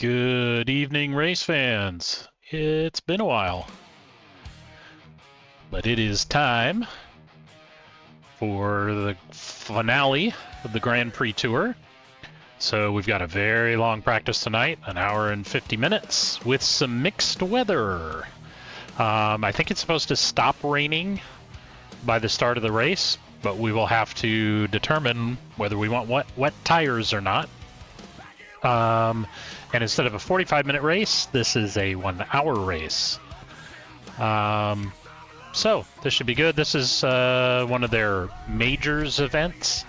Good evening, race fans. It's been a while, but it is time for the finale of the Grand Prix Tour. So we've got a very long practice tonight, an hour and 50 minutes with some mixed weather. I think it's supposed to stop raining by the start of the race, but we will have to determine whether we want wet tires or not. And instead of a 45-minute race, this is a 1-hour race. So this should be good. This is one of their majors events,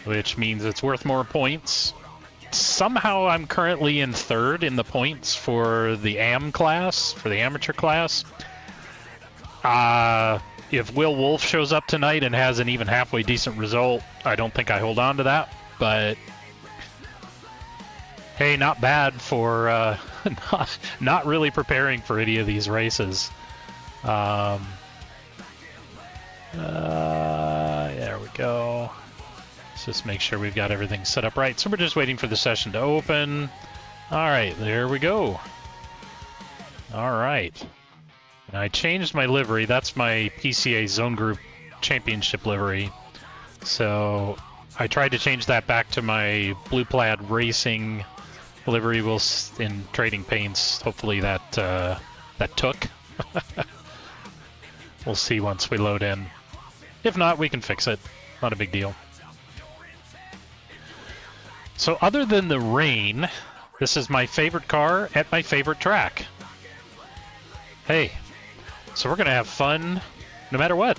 which means it's worth more points. Somehow I'm currently in third in the points for the AM class, for the amateur class. If Will Wolf shows up tonight and has an even halfway decent result, I don't think I hold on to that, but hey, not bad for not really preparing for any of these races. There we go. Let's just make sure we've got everything set up right. So we're just waiting for the session to open. All right, there we go. All right. And I changed my livery. That's my PCA Zone Group Championship livery. So I tried to change that back to my Blue Plaid Racing livery. In Trading Paints. Hopefully that took. We'll see once we load in. If not, we can fix it. Not a big deal. So other than the rain, this is my favorite car at my favorite track. Hey, so we're going to have fun no matter what.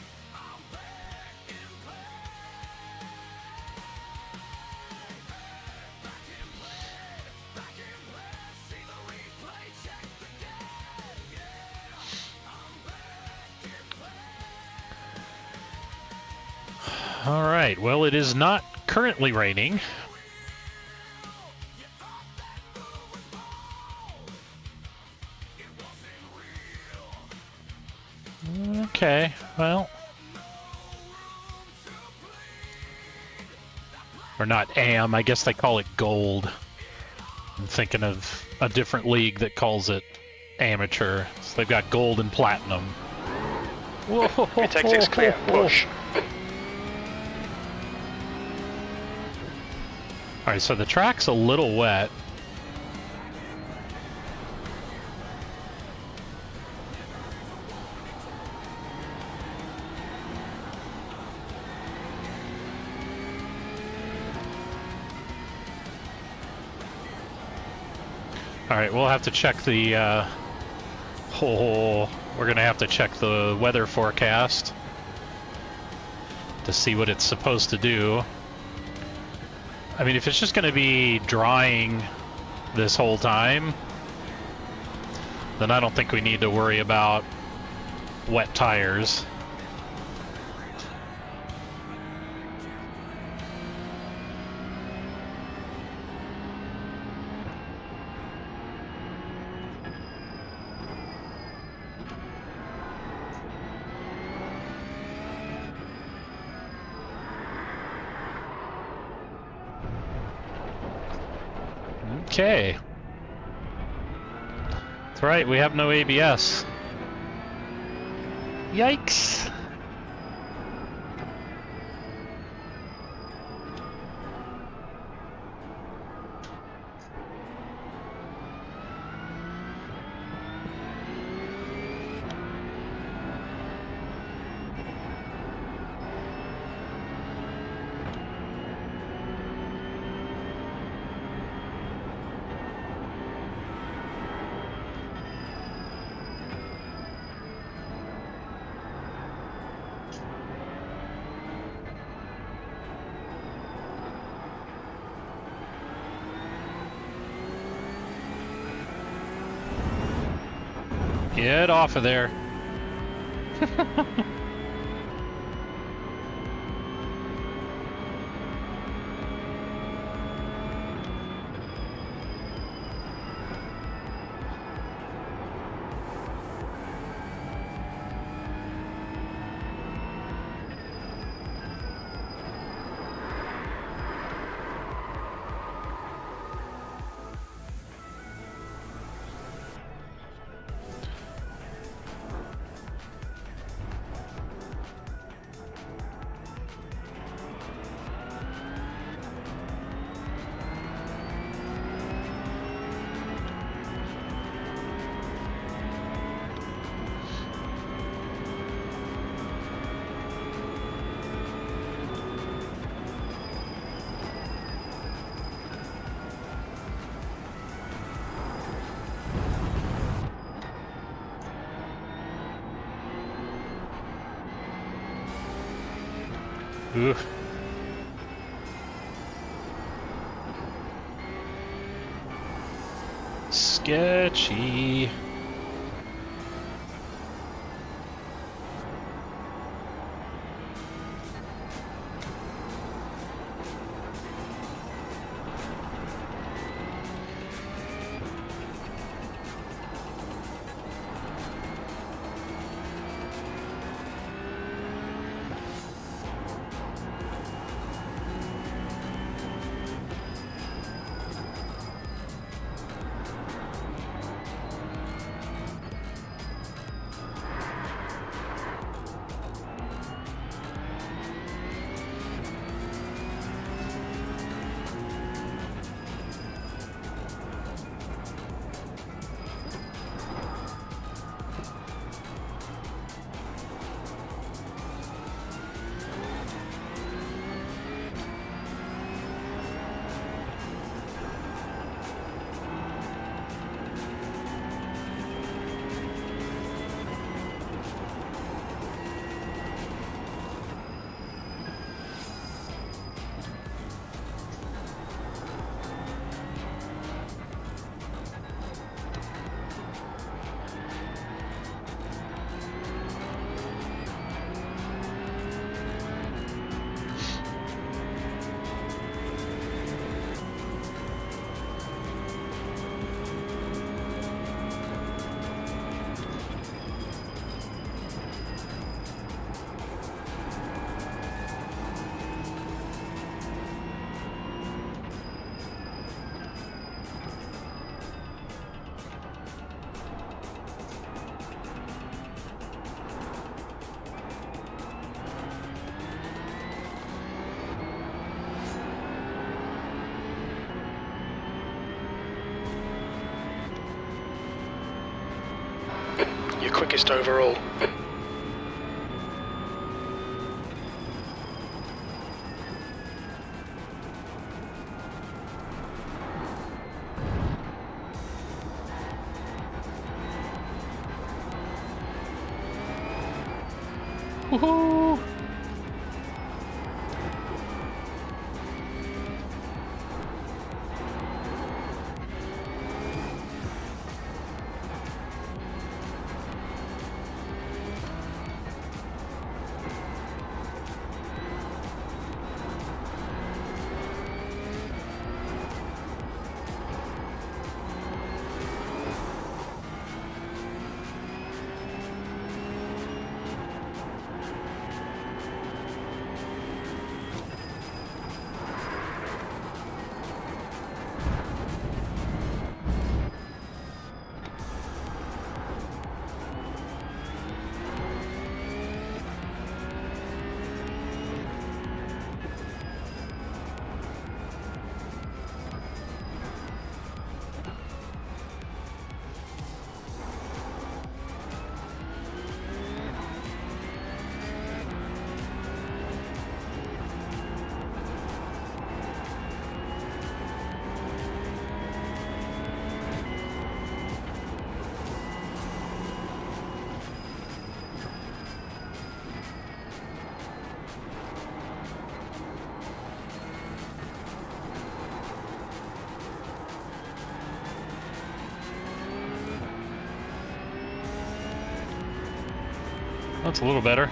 All right, well, it is not currently raining. Okay, well. Or not AM, I guess they call it gold. I'm thinking of a different league that calls it amateur. So they've got gold and platinum. Whoa, Your tactics clear, push. Alright, so the track's a little wet. Alright, we'll have to check the, we're gonna have to check the weather forecast to see what it's supposed to do. I mean, if it's just gonna be drying this whole time, then I don't think we need to worry about wet tires. Okay. That's right, we have no ABS. Yikes! Get off of there. Ooh. Sketchy. Your quickest overall. Woohoo! That's a little better.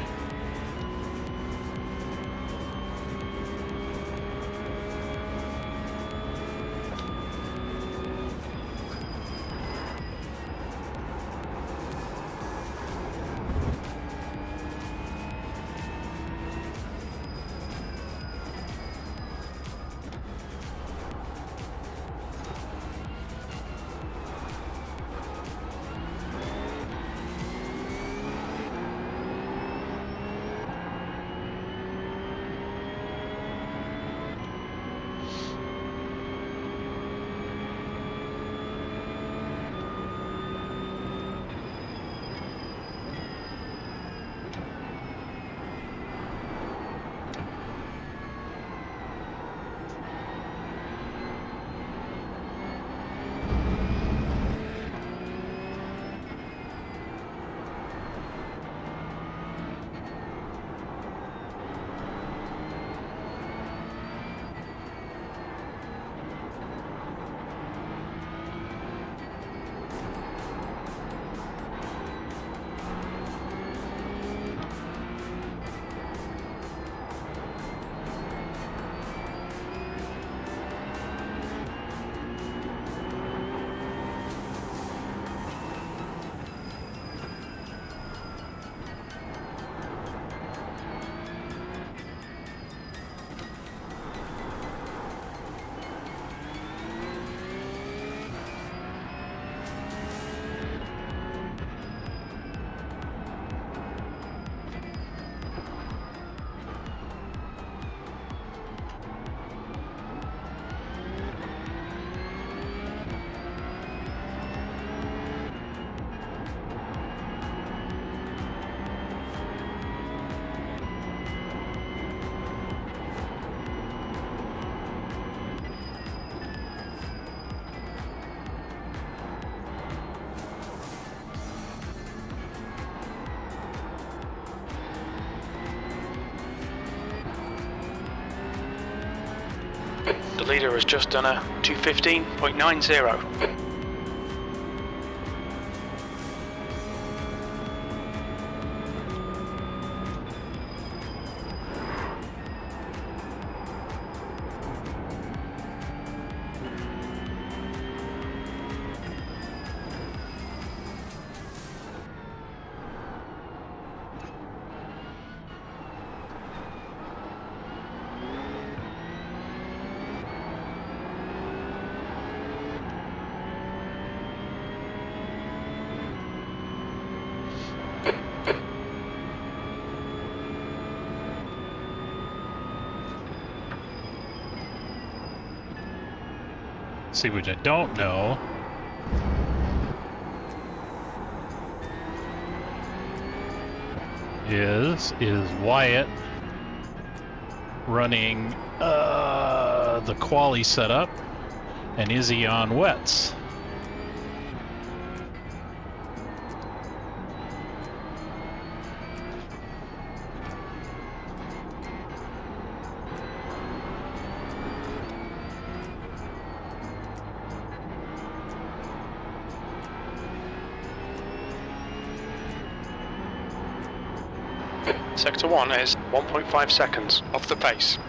The leader has just done a 2:15.90. See, which I don't know. Is Wyatt running the quali setup, and is he on wets? Sector 1 is 1.5 seconds off the pace.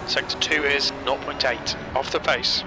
Sector 2 is 0.8 off the pace.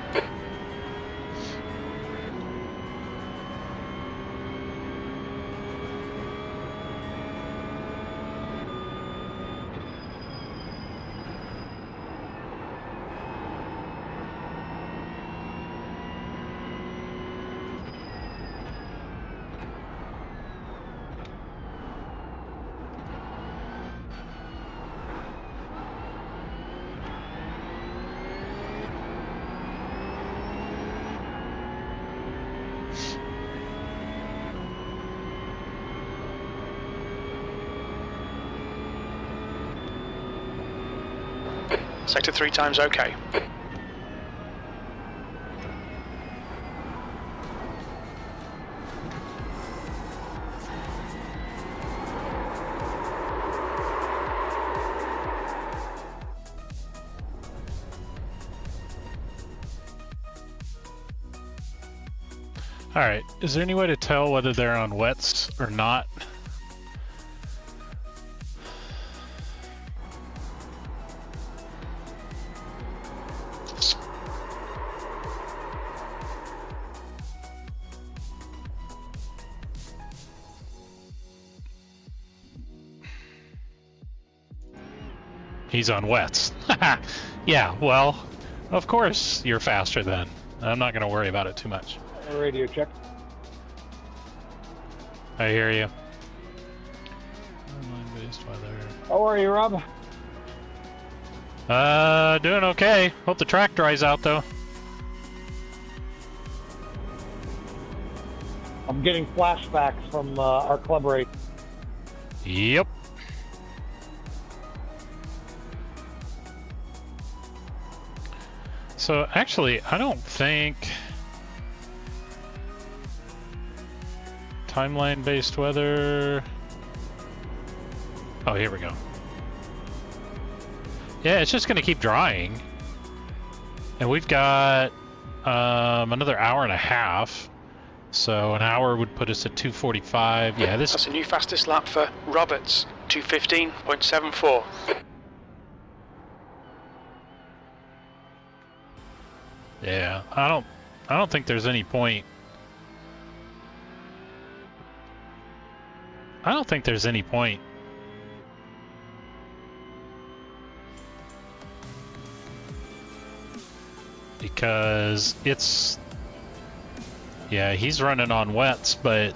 Sector 3 times okay. Alright, is there any way to tell whether they're on wets or not? He's on wets. Yeah, well, of course you're faster then. I'm not going to worry about it too much. Radio check. I hear you. Online-based weather. How are you, Rob? Doing okay. Hope the track dries out though. I'm getting flashbacks from our club race. Yep. So actually, I don't think timeline-based weather. Oh, here we go. Yeah, it's just going to keep drying, and we've got another hour and a half. So an hour would put us at 2:45. Yeah, this. That's a new fastest lap for Roberts, 2:15.74. Yeah, I don't think there's any point. I don't think there's any point because it's... Yeah, he's running on wets, but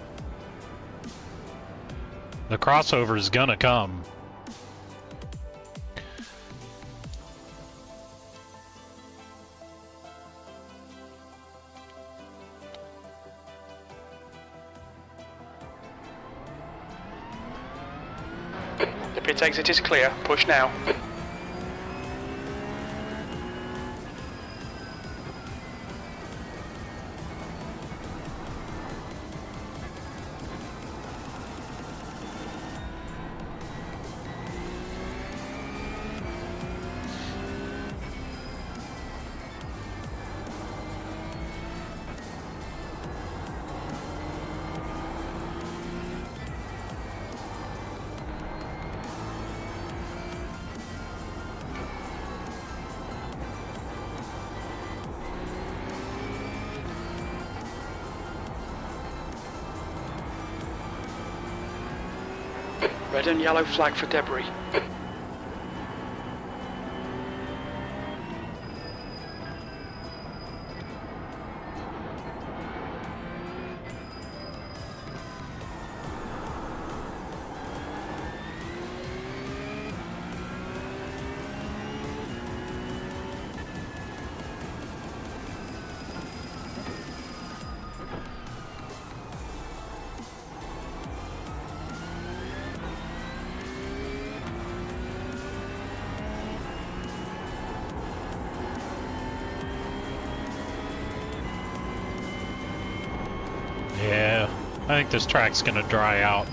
the crossover is gonna come. The pit exit is clear. Push now. Red and yellow flag for debris. Yeah, I think this track's gonna dry out.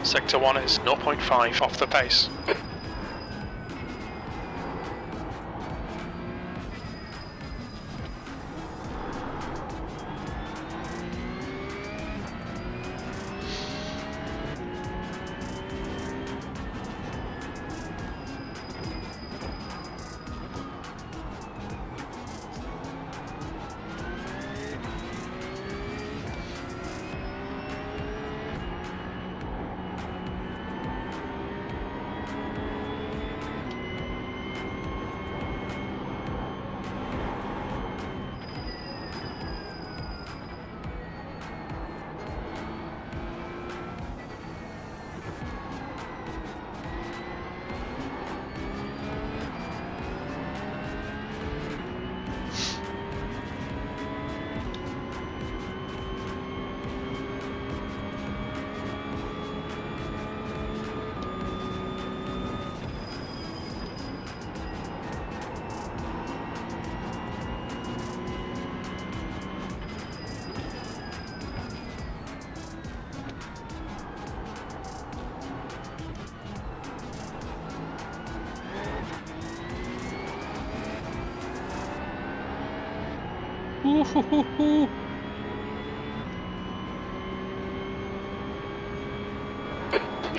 Sector 1 is 0.5 off the pace.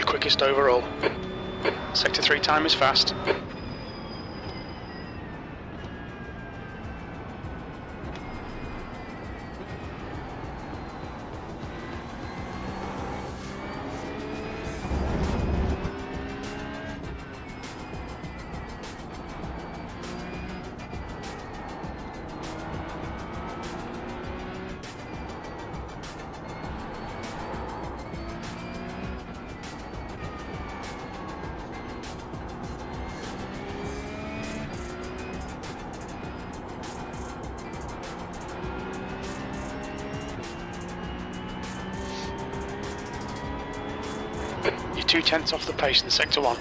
quickest overall. Sector 3 time is fast. You're 2/10 off the pace in Sector 1.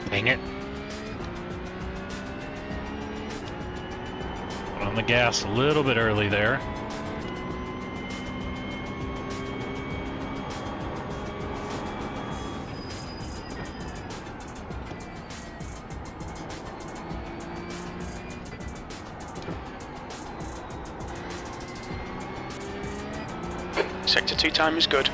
Dang it. On the gas a little bit early there. Sector 2 time is good.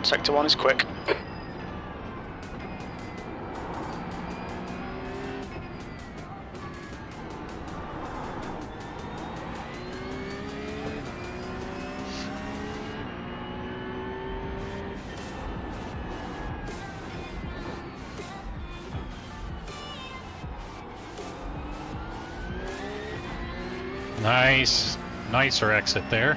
Sector 1 is quick. Nice. Nicer exit there.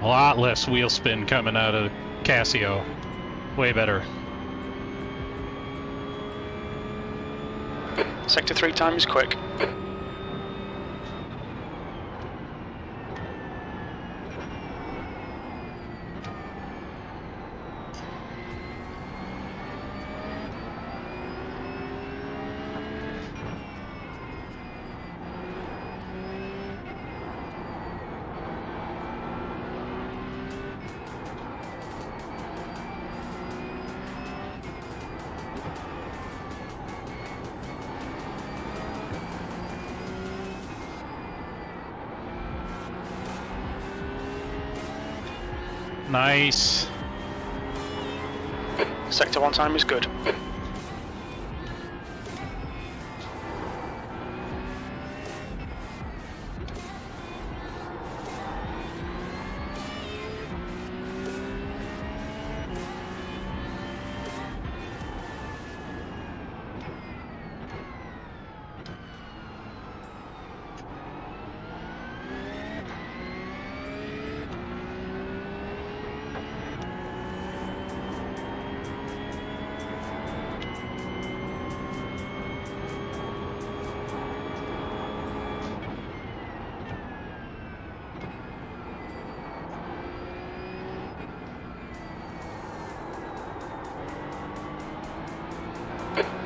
A lot less wheel spin coming out of Casio. Way better. Sector 3 time is quick. Nice. Sector 1 time is good.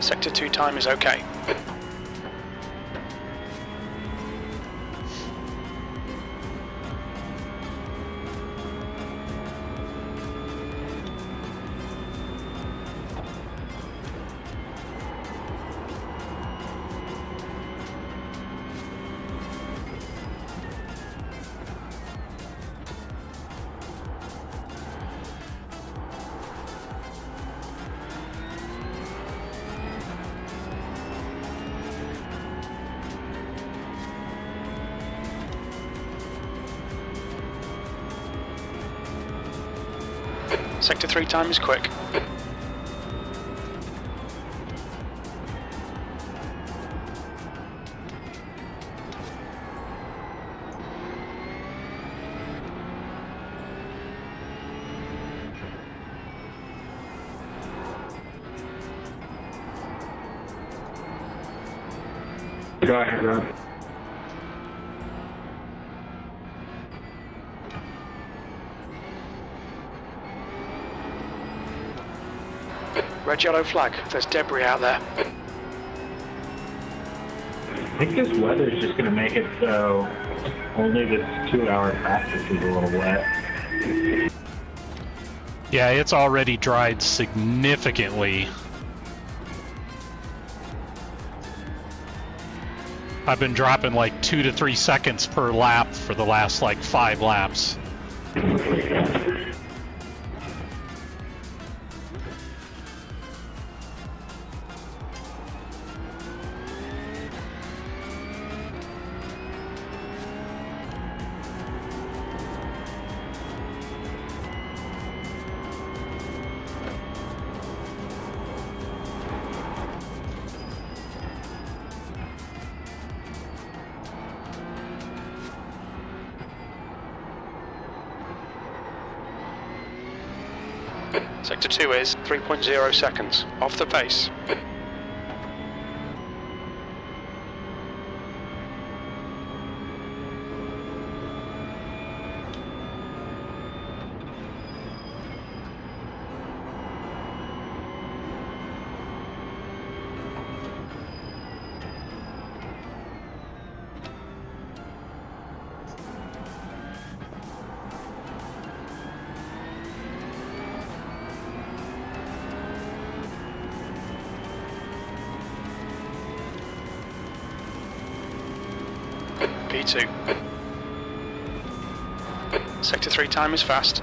Sector 2 time is okay. Sector 3 time is quick. Go ahead, Rob. Red yellow flag, there's debris out there. I think this weather is just going to make it so only this 2-hour practice is a little wet. Yeah, it's already dried significantly. I've been dropping like 2 to 3 seconds per lap for the last like 5 laps. Sector 2 is 3.0 seconds, off the pace. P2. Sector 3 time is fast.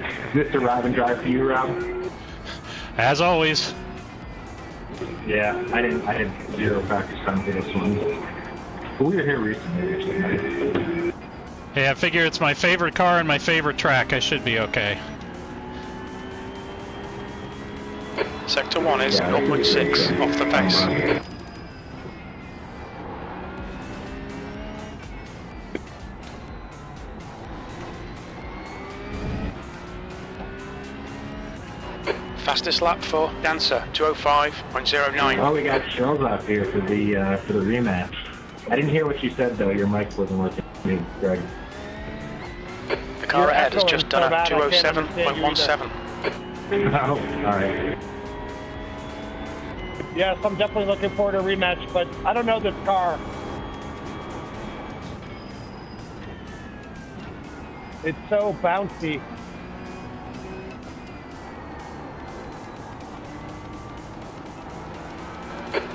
Is this a ride and drive for you, Rob? As always. Yeah, I didn't zero practice time for this one. But we were here recently, which is nice. Hey, I figure it's my favorite car and my favorite track. I should be okay. Sector 1 is 0.6, off the pace. Fastest lap for Dancer, 205.09. Oh, we got Shells out here for the rematch. I didn't hear what you said though. Your mic wasn't working. Greg. The car You're ahead has echoing just so done a bad, I can't understand you 207.17. Oh, all right. Yes, I'm definitely looking forward to a rematch, but I don't know this car. It's so bouncy.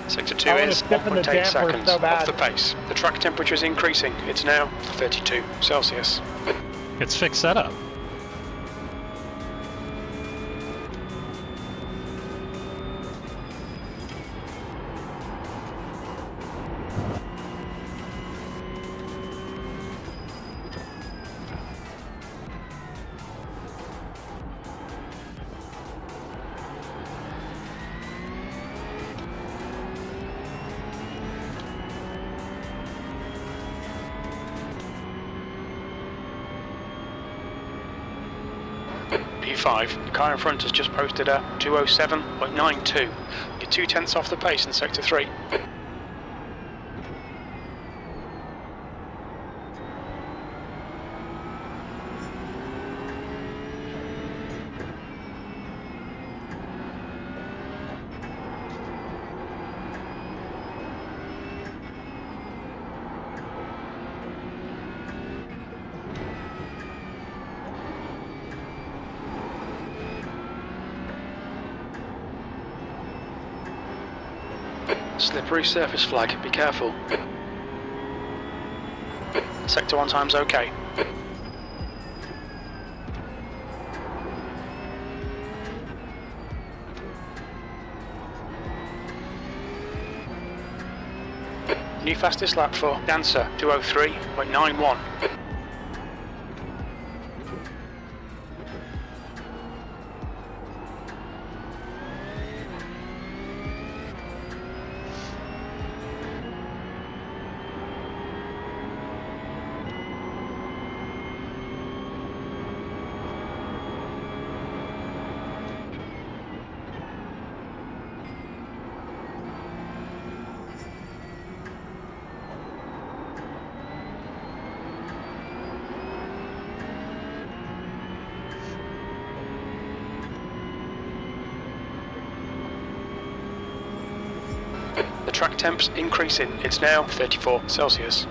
Sector 2 I wanna is step in the 1.8 damper seconds so off bad. the pace. The track temperature is increasing. It's now 32 Celsius. It's fixed setup. P5, the car in front has just posted a 207.92. You're 0.2 off the pace in Sector 3. Slippery surface flag, be careful. Sector 1 time's okay. New fastest lap for Dancer, 203.91. The track temp's increasing. It's now 34 Celsius.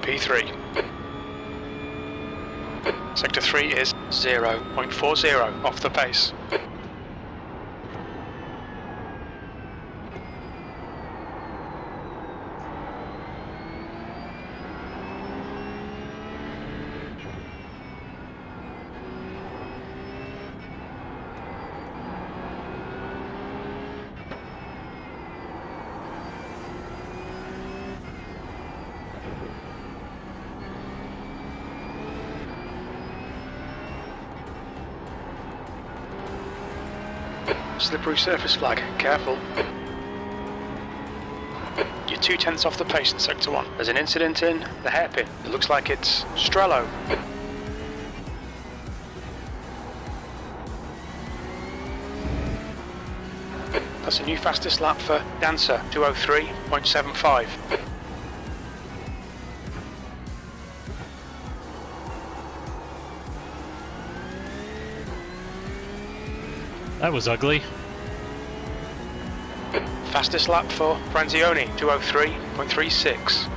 P3. Sector 3 is 0.40 off the pace. Slippery surface flag, careful. You're 0.2 off the pace in Sector 1. There's an incident in the hairpin. It looks like it's Strello. That's a new fastest lap for Dancer, 203.75. That was ugly. Fastest lap for Franzioni, 203.36.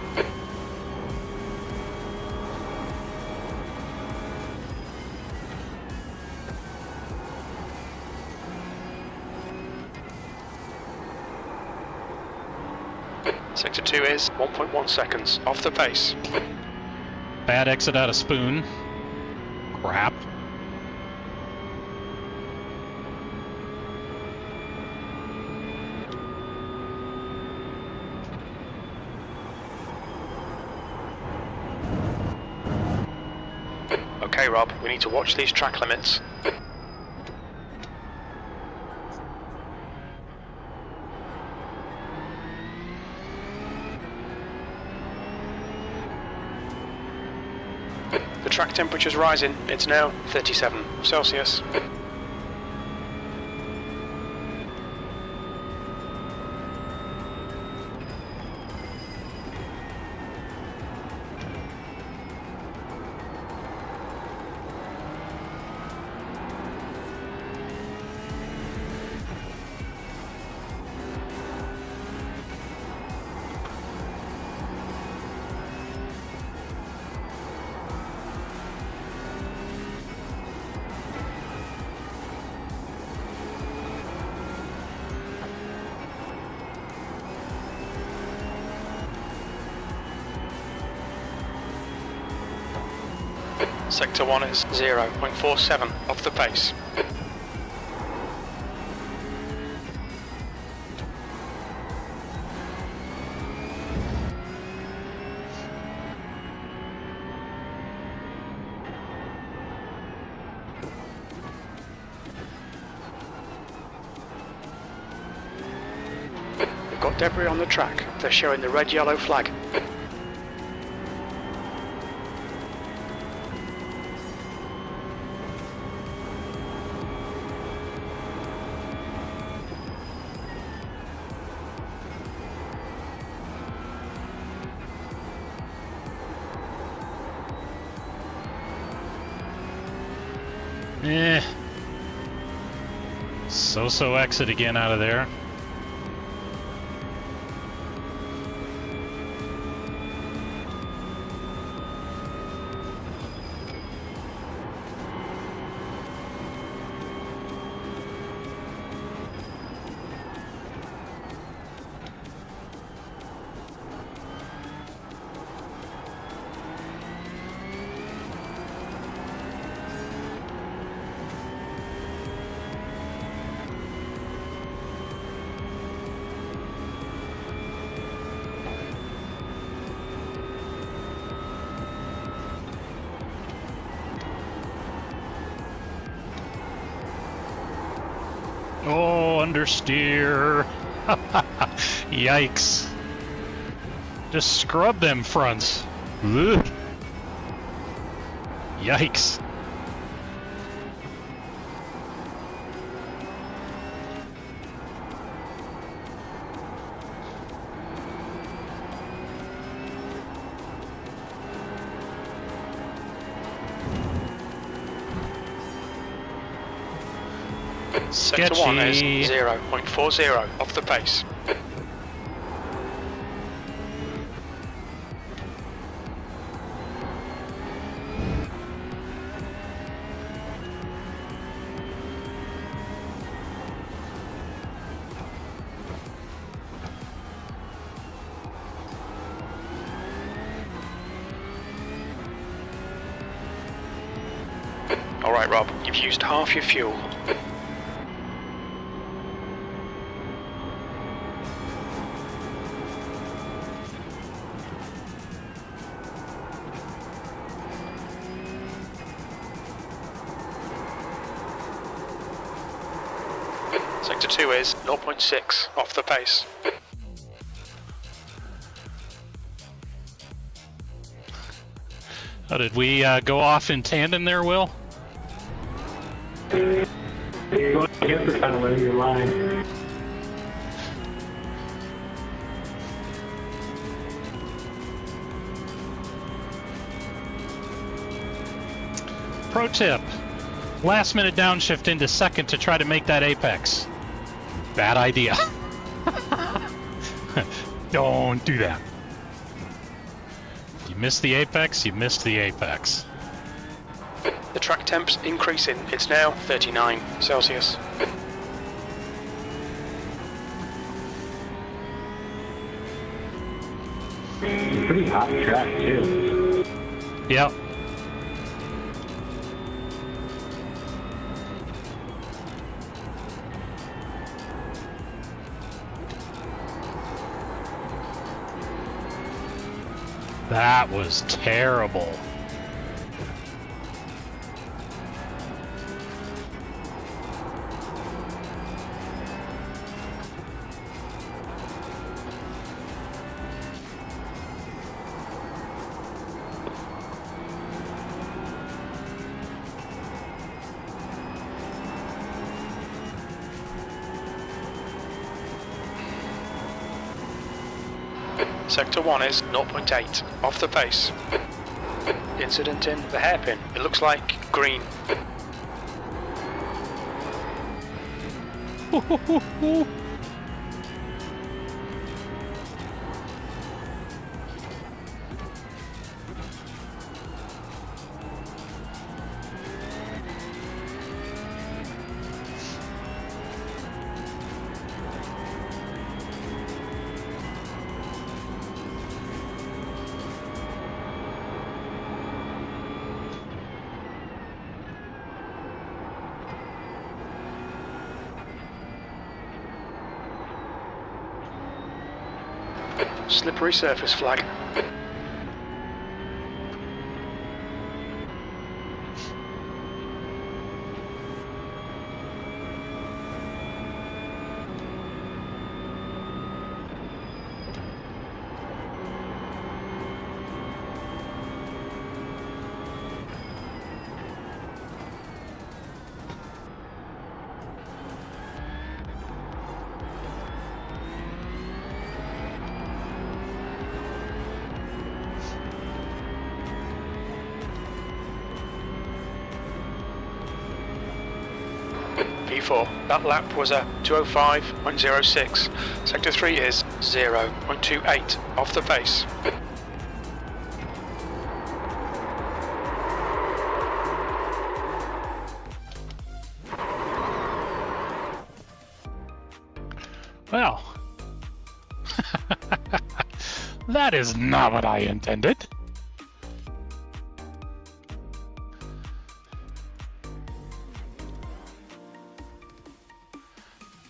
Sector 2 is 1.1 seconds off the pace. Bad exit out of spoon. Crap. Okay, Rob, we need to watch these track limits. The track temperature's rising. It's now 37 Celsius. Sector 1 is 0.47 off the pace. We've got debris on the track. They're showing the red-yellow flag. So exit again out of there. Oh, understeer. Yikes. Just scrub them fronts. Ugh. Yikes. Sector 1 is 0.40 off the pace. Alright Rob, you've used half your fuel. Sector 2 is 0.6 off the pace. Oh, did we go off in tandem there, Will? You're going against the tunnel in your line. Pro tip. Last minute downshift into second to try to make that apex. Bad idea. Don't do that. You missed the apex, you missed the apex. The track temp's increasing. It's now 39 Celsius. Pretty hot track too. Yep. That was terrible. Sector 1 is 0.8 off the pace. Incident in the hairpin. It looks like green. Slippery surface flag. P4, that lap was a 205.06. Sector 3 is 0.28 off the pace. Well, that is not what I intended.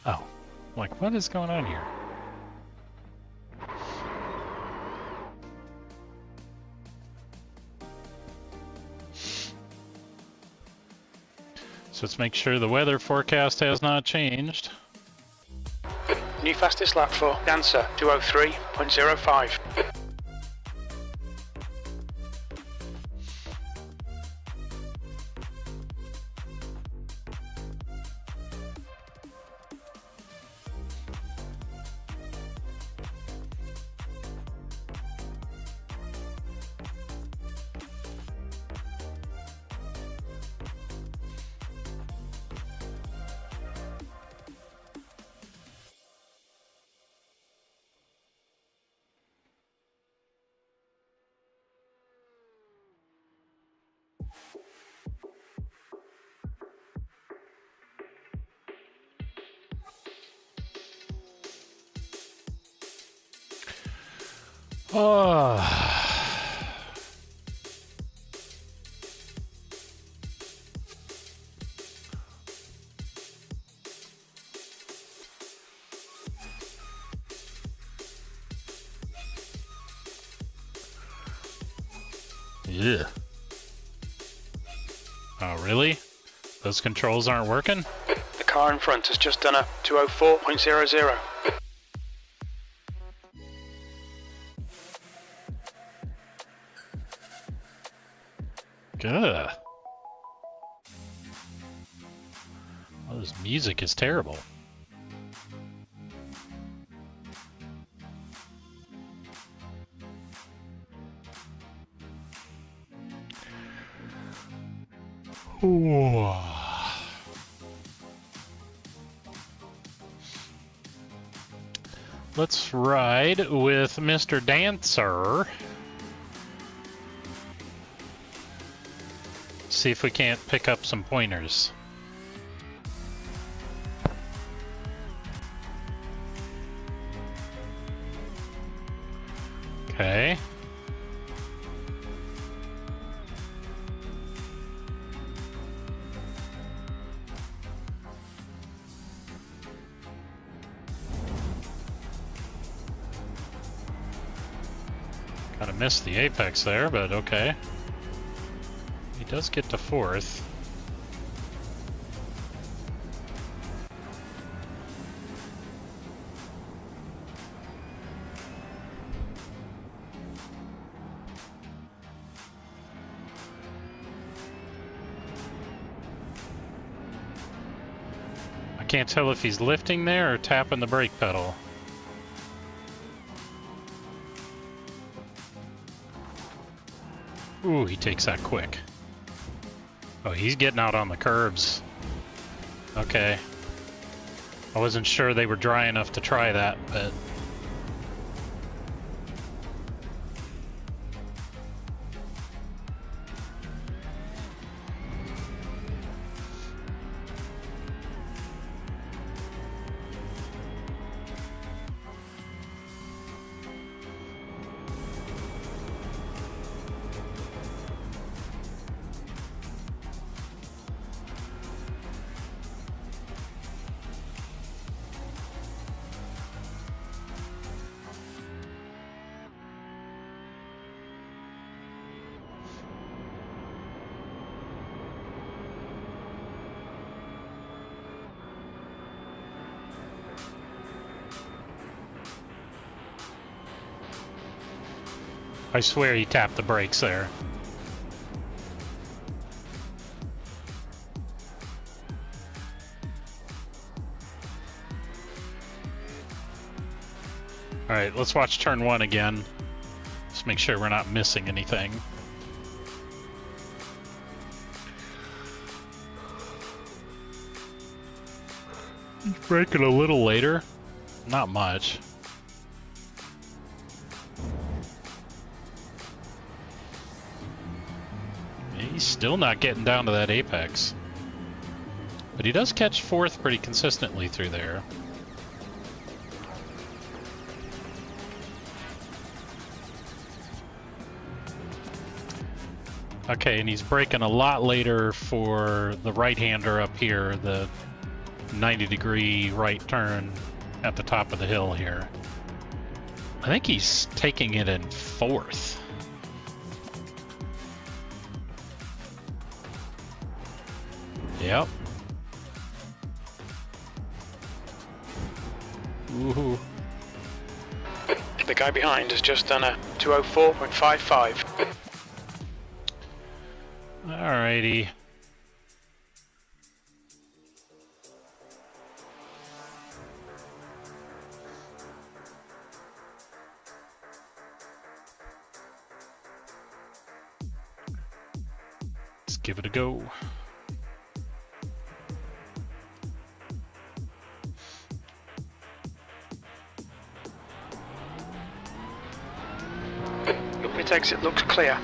Oh, like what is going on here? So let's make sure the weather forecast has not changed. New fastest lap for Dancer, 203.05. Oh. Yeah. Oh, really? Those controls aren't working? The car in front has just done a 204.00. Good. Oh, this music is terrible. Ooh. Let's ride with Mr. Dancer. See if we can't pick up some pointers. Okay. Kind of missed the apex there, but okay. He does get to fourth. I can't tell if he's lifting there or tapping the brake pedal. Ooh, he takes that quick. Oh, he's getting out on the curbs. Okay. I wasn't sure they were dry enough to try that, but... I swear he tapped the brakes there. Alright, let's watch turn 1 again. Just make sure we're not missing anything. He's braking a little later. Not much. He's still not getting down to that apex. But he does catch 4th pretty consistently through there. Okay, and he's braking a lot later for the right-hander up here, the 90-degree right turn at the top of the hill here. I think he's taking it in 4th. Yep. Woohoo. The guy behind has just done a 204.55. Alrighty. Let's give it a go. Your pit exit looks clear.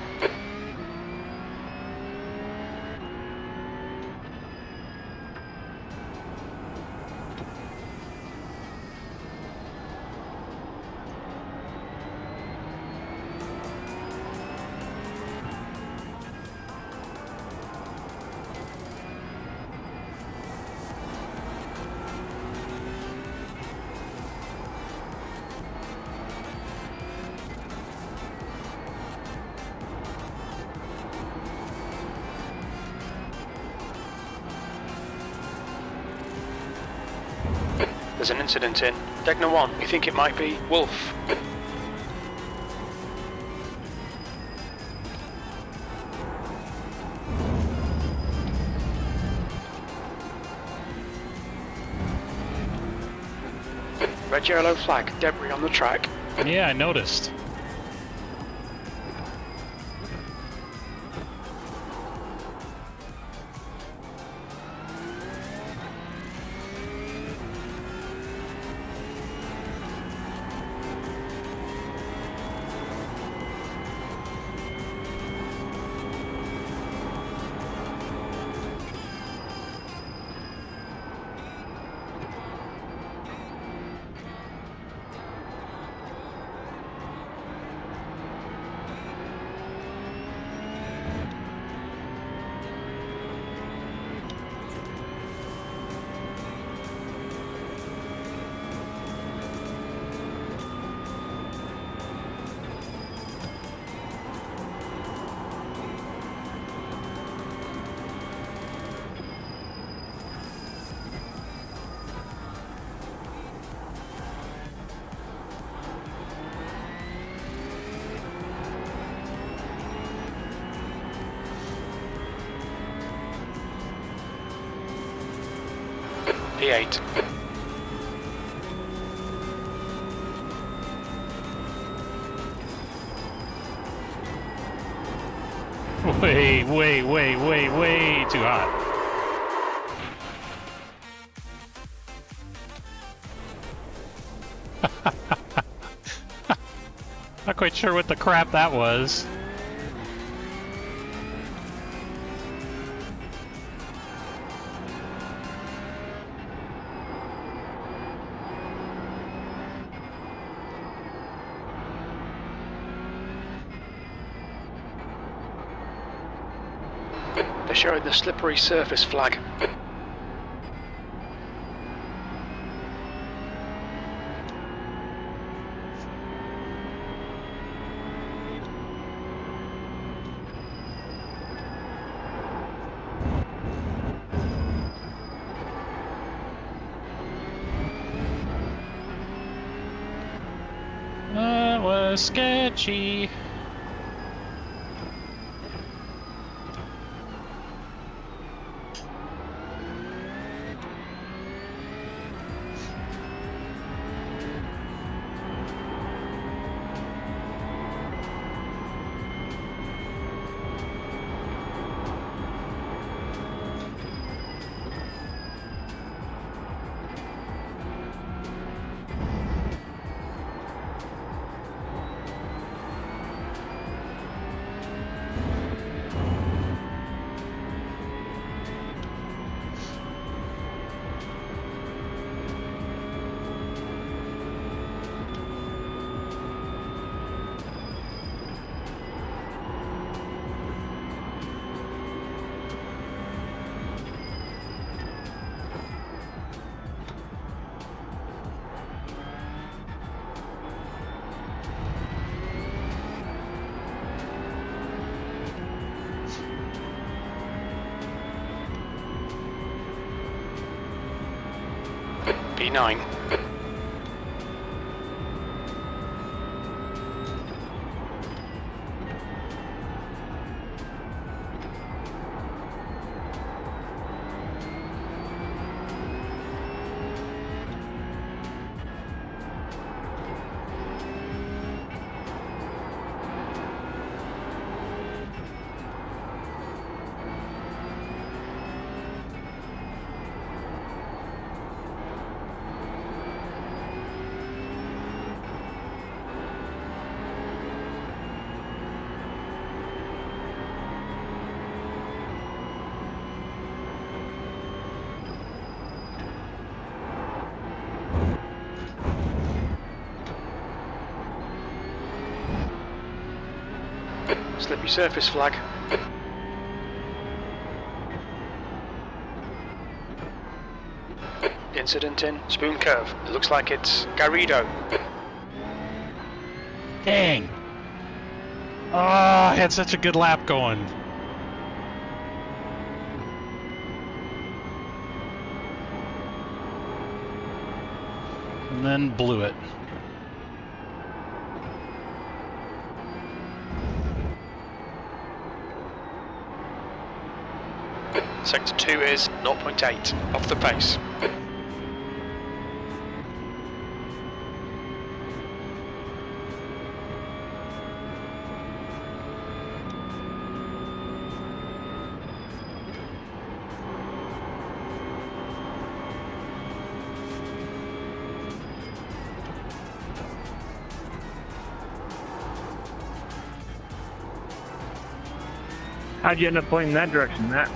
There's an incident in Degna 1. We think it might be Wolf. Red yellow flag, debris on the track. Yeah, I noticed. P8. Way too hot. Not quite sure what the crap that was. They're showing the slippery surface flag. That was sketchy. P9. Slippy surface flag. Incident in Spoon Curve. It looks like it's Garrido. Dang! Oh, I had such a good lap going. And then blew it. Sector 2 is 0.8, off the pace. How'd you end up pointing that direction, Matt?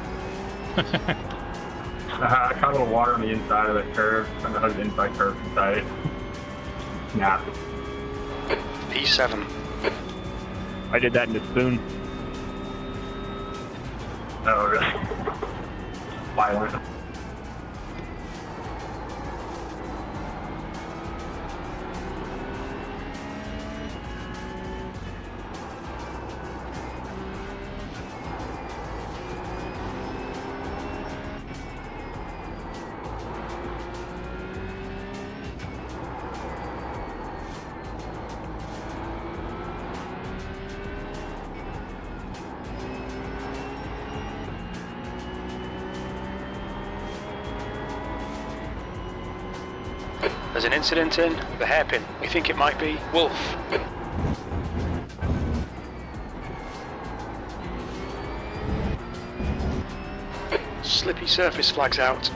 I caught a little water on the inside of the curve. I know the inside curve inside it. Snapped. P7. I did that in the spoon. Oh, really? Violent. There's an incident in the hairpin. We think it might be Wolf. Slippy surface flags out.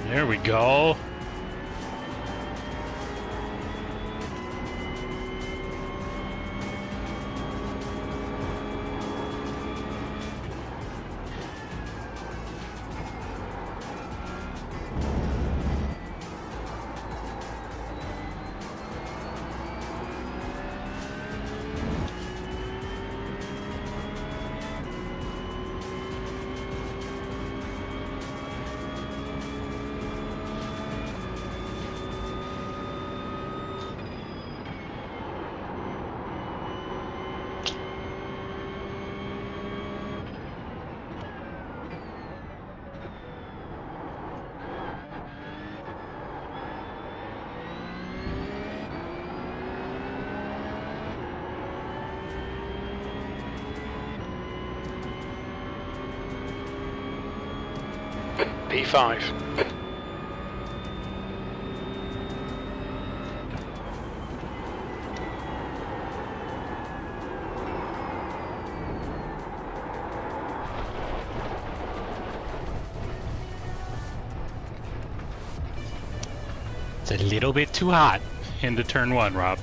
There we go. P5. It's a little bit too hot into turn one, Rob.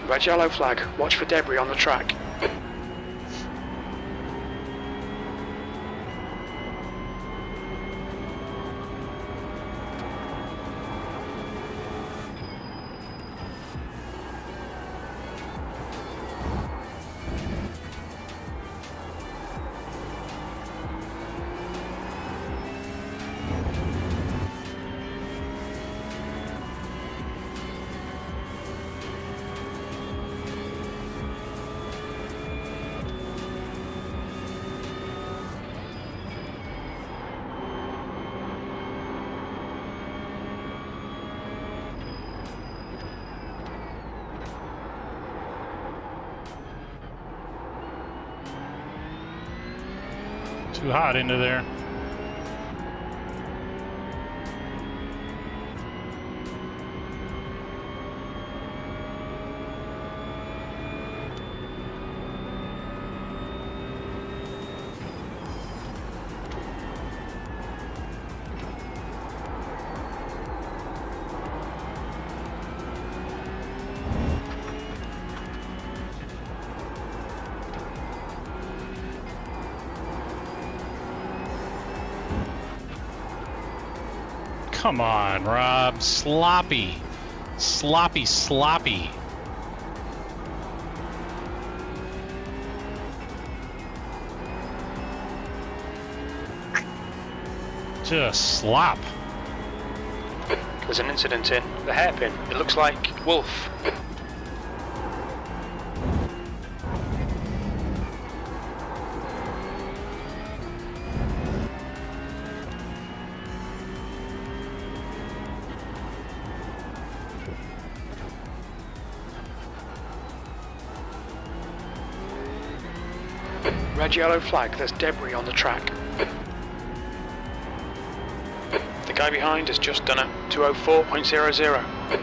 Red yellow flag. Watch for debris on the track. Too hot into there. Come on, Rob. Sloppy. Sloppy, sloppy. Just slop. There's an incident in the hairpin. It looks like Wolf. Red yellow flag. There's debris on the track. The guy behind has just done a 204.00.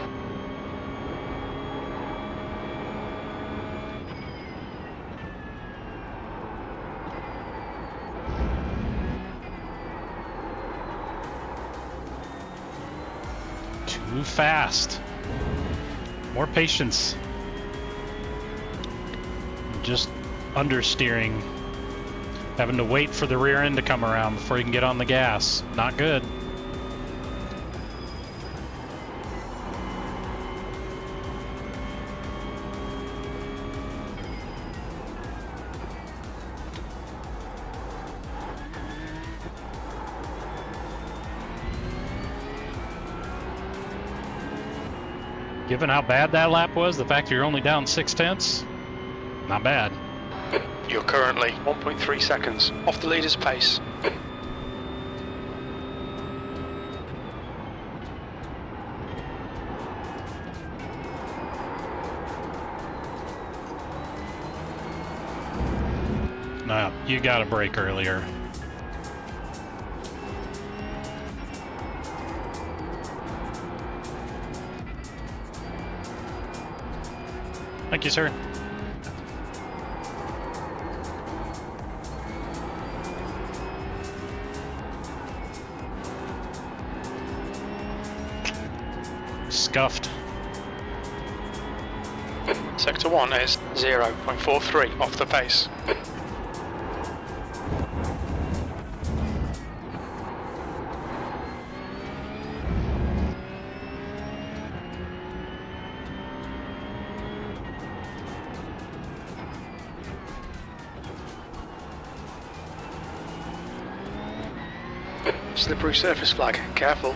Too fast. More patience. Just understeering. Having to wait for the rear end to come around before you can get on the gas. Not good. Given how bad that lap was, the fact that you're only down 0.6, not bad. You're currently 1.3 seconds off the leader's pace. No, you got a break earlier. Thank you, sir. Scuffed. Sector 1 is 0.43 off the pace. Slippery surface flag, careful.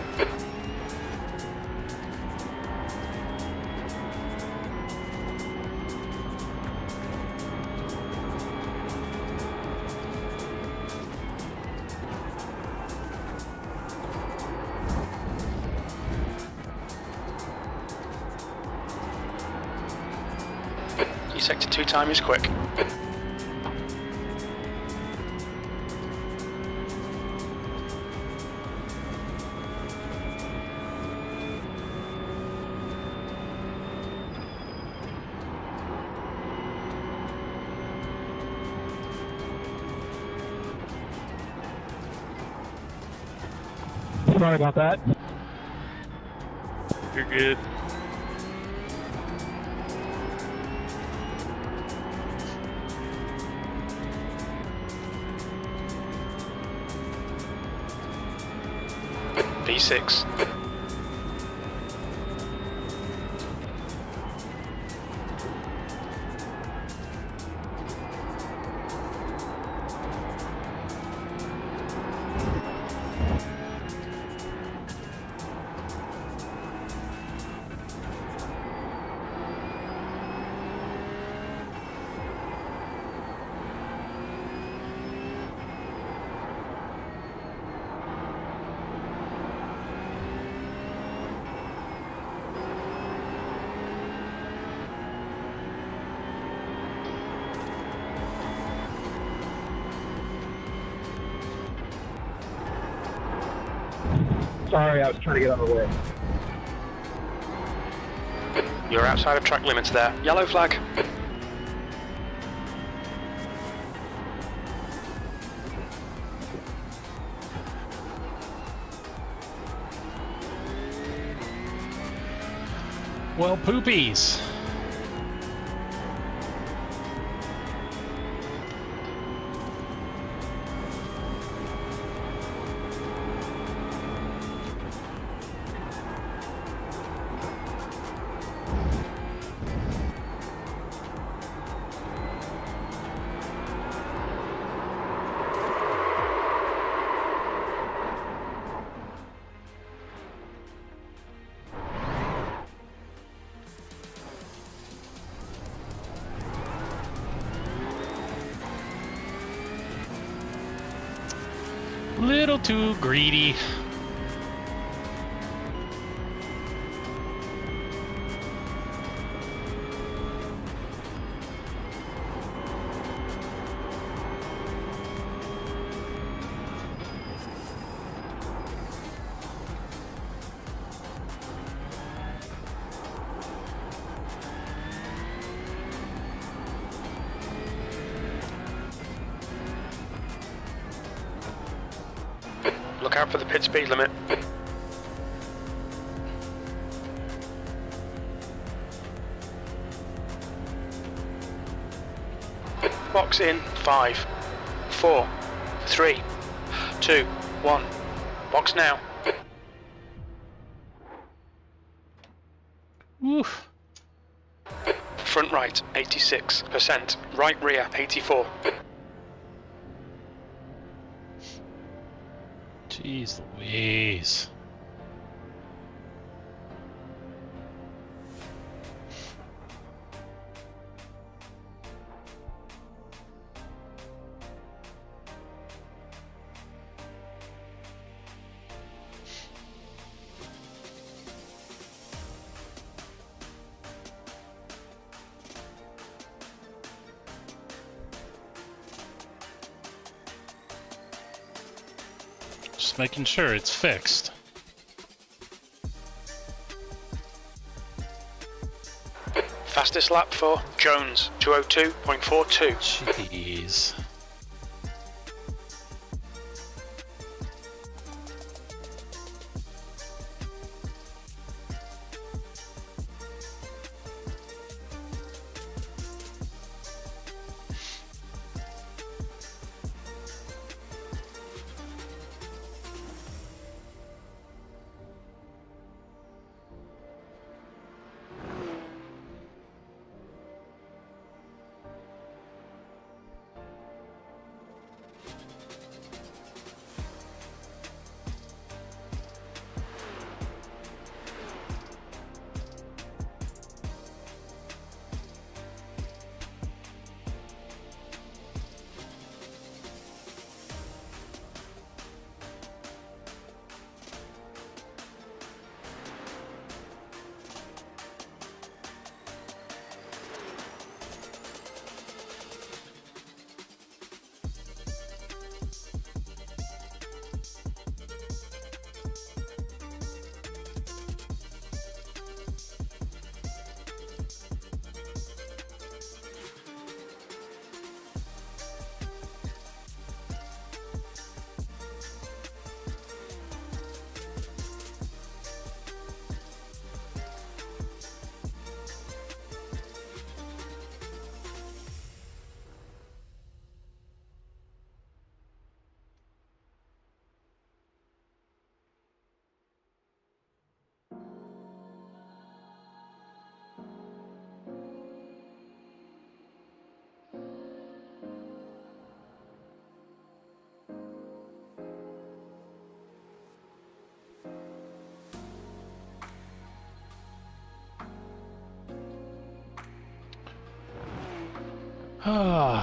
Your sector 2 time is quick. Sorry about that. You're good. V6. Sorry, I was trying to get out of the way. You're outside of track limits there. Yellow flag. Well, poopies. Little too greedy. Look out for the pit speed limit. Box in 5, 4, 3, 2, 1. Box now. Oof. Front right 86%. Right rear 84. Jeez Louise. Just making sure it's fixed. Fastest lap for Jones 202.42. Jeez. Alright,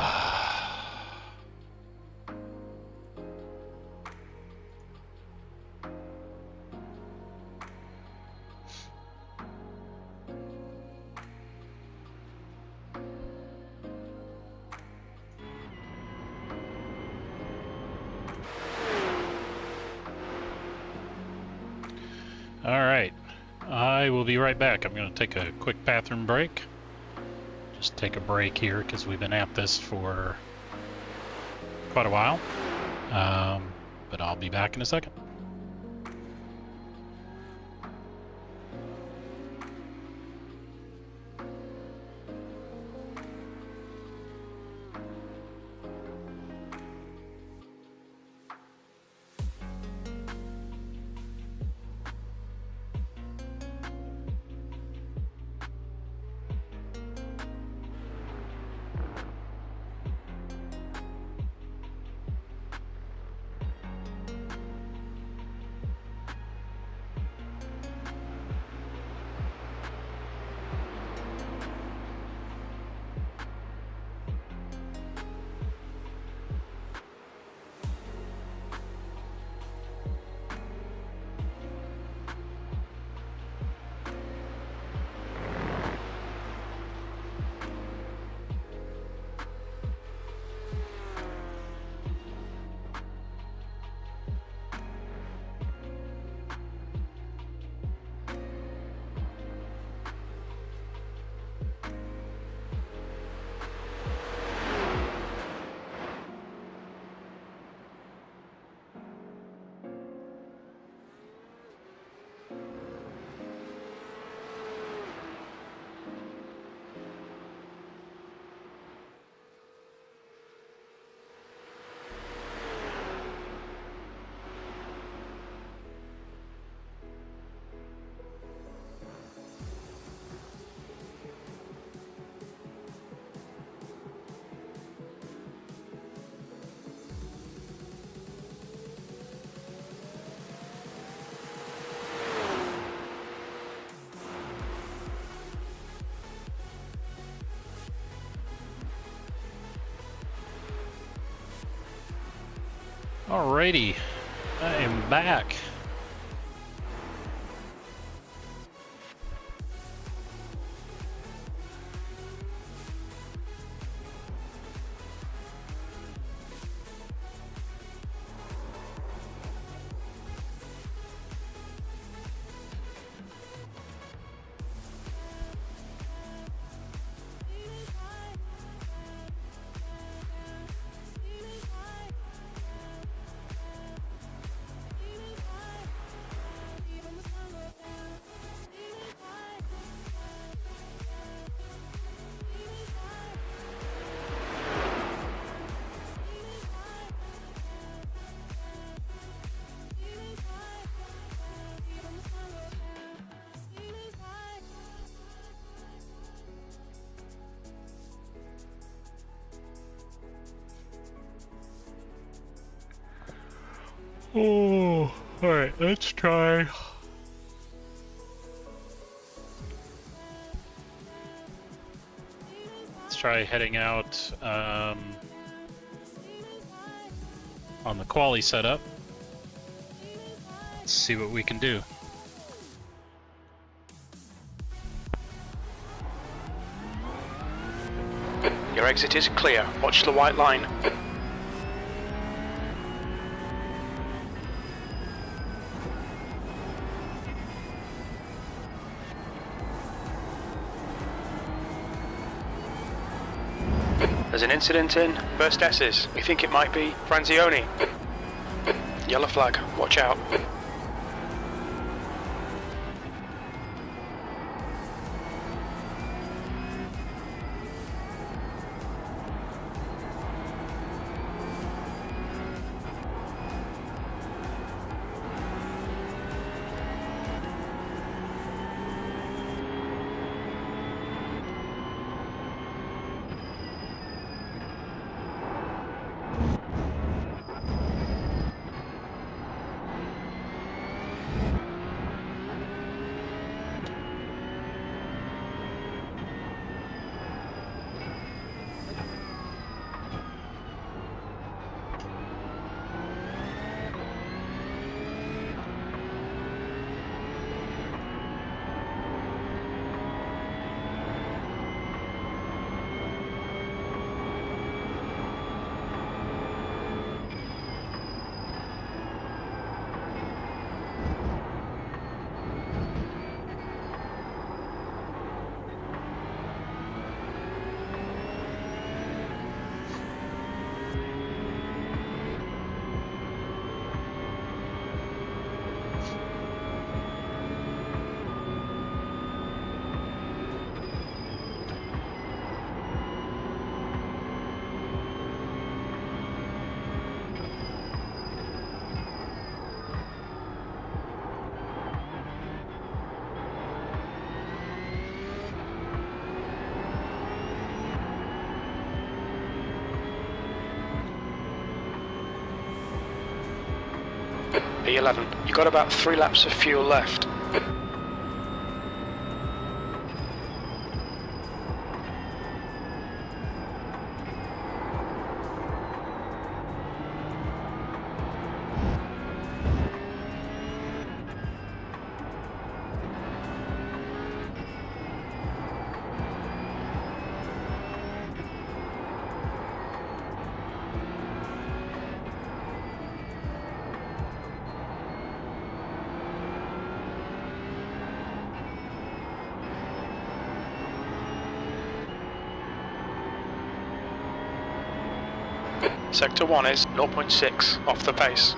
I will be right back. I'm going to take a quick bathroom break. Just take a break here because we've been at this for quite a while. But I'll be back in a second. Alrighty, I am back. Oh, alright, let's try. Let's try heading out on the quali setup. Let's see what we can do. Your exit is clear. Watch the white line. There's an incident in first S's. We think it might be Franzioni. Yellow flag. Watch out. P11. You've got about 3 laps of fuel left. Sector 1 is 0.6 off the pace.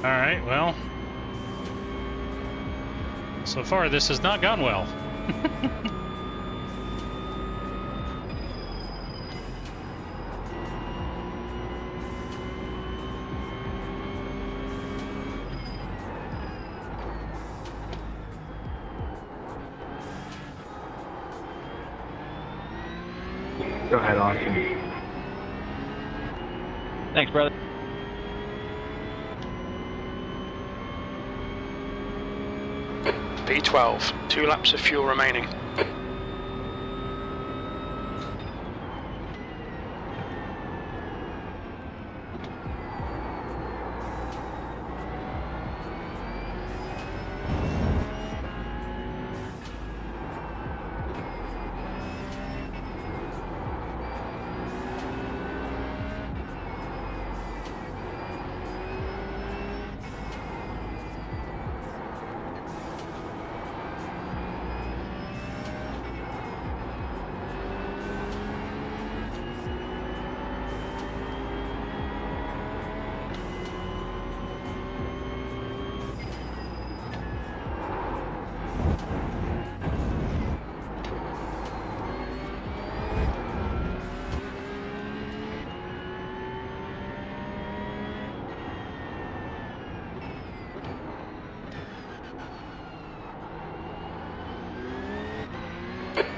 Alright, well. So far, this has not gone well. Go ahead, Austin. Thanks, brother. P12. 2 laps of fuel remaining.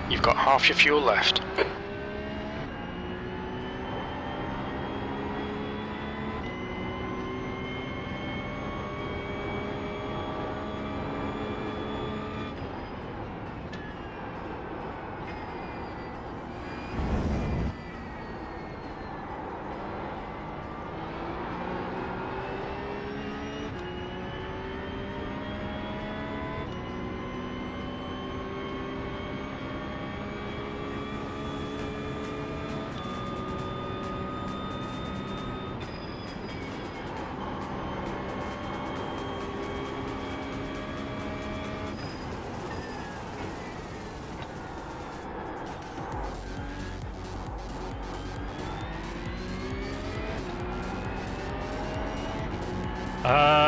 You've got half your fuel left.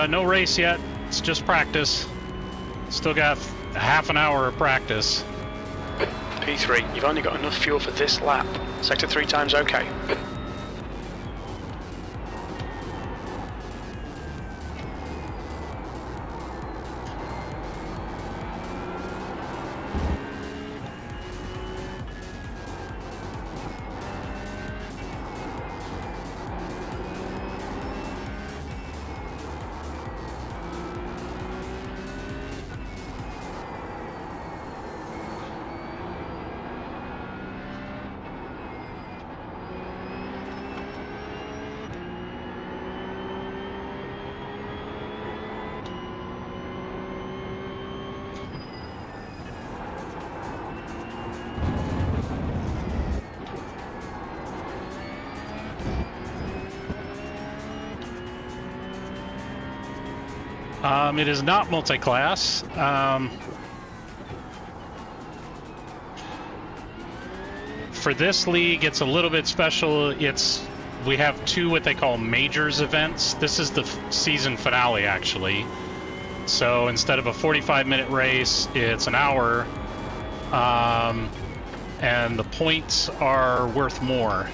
No race yet. It's just practice. Still got half an hour of practice. P3, you've only got enough fuel for this lap. Sector 3 time's okay. It is not multi-class. For this league, it's a little bit special. We have two what they call majors events. This is the season finale, actually. So instead of a 45-minute race, it's an hour, and the points are worth more.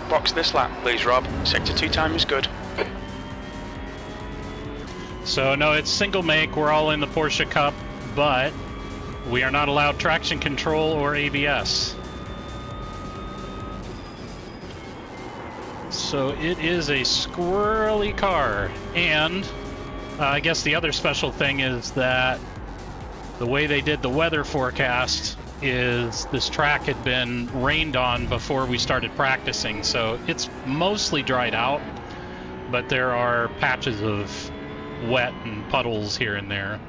Box this lap, please, Rob. Sector 2 time is good. So no, it's single make. We're all in the Porsche Cup, but we are not allowed traction control or ABS. So it is a squirrely car. And I guess the other special thing is that the way they did the weather forecast is this track had been rained on before we started practicing, so it's mostly dried out, but there are patches of wet and puddles here and there.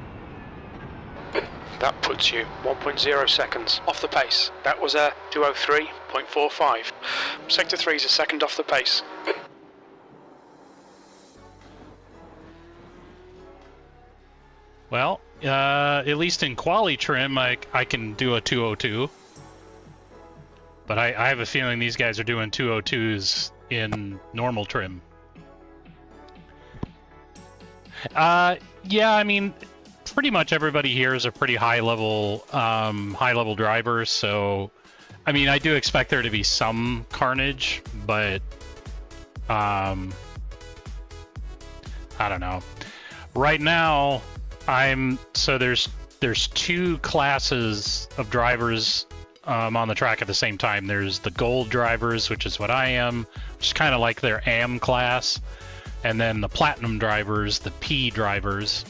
That puts you 1.0 seconds off the pace. That was a 2:03.45. Sector 3 is a second off the pace. Well, at least in quali trim, I can do a 2:02. But I have a feeling these guys are doing 2:02s in normal trim. Yeah, I mean, pretty much everybody here is a pretty high level driver. So, I mean, I do expect there to be some carnage, but I don't know. Right now, so there's two classes of drivers on the track at the same time. There's the gold drivers, which is what I am, which is kind of like their AM class, and then the platinum drivers, the P drivers.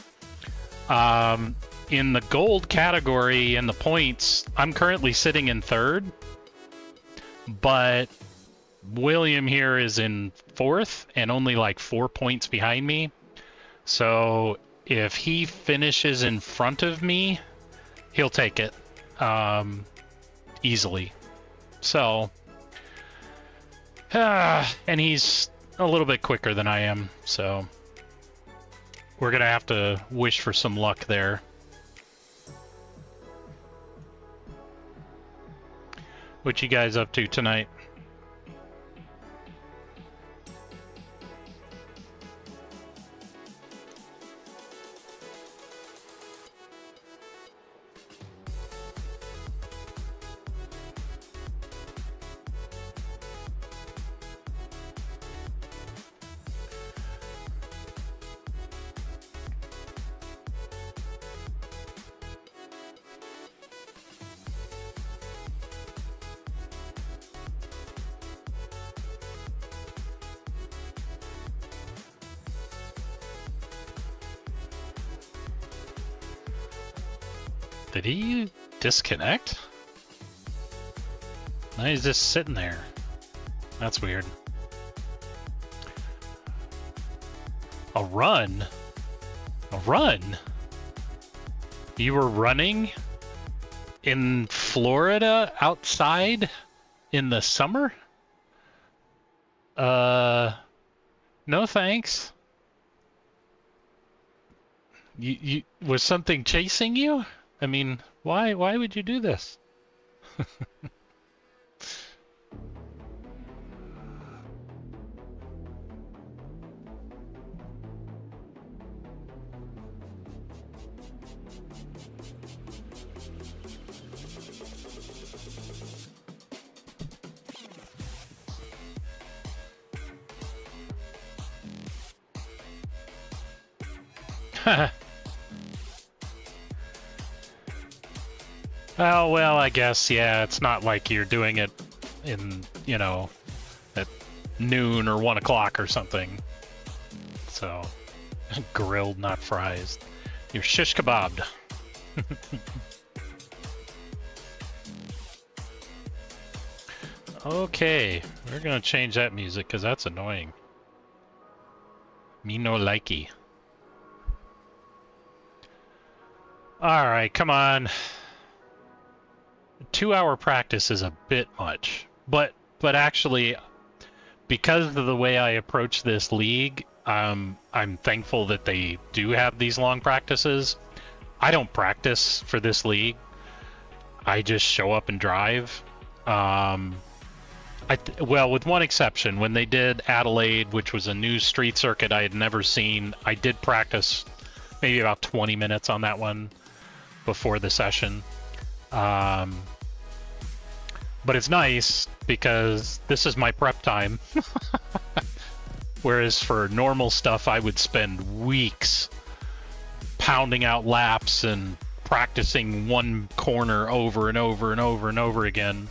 In the gold category in the points, I'm currently sitting in third, but William here is in fourth and only like 4 points behind me. So if he finishes in front of me, he'll take it easily. So, and he's a little bit quicker than I am, so we're gonna have to wish for some luck there. What you guys up to tonight? Did he disconnect? No, he's just sitting there. That's weird. A run? A run? You were running in Florida outside in the summer? No thanks. You was something chasing you? I mean, why would you do this? Oh, well, I guess, yeah, it's not like you're doing it in, you know, at noon or 1 o'clock or something. So, grilled, not fries. You're shish kebabbed. Okay, we're gonna change that music because that's annoying. Me no likey. Alright, come on. 2 hour practice is a bit much, but actually because of the way I approach this league, I'm thankful that they do have these long practices. I don't practice for this league. I just show up and drive. Well, with one exception, when they did Adelaide, which was a new street circuit I had never seen, I did practice maybe about 20 minutes on that one before the session. But it's nice because this is my prep time. Whereas for normal stuff, I would spend weeks pounding out laps and practicing one corner over and over and over and over again.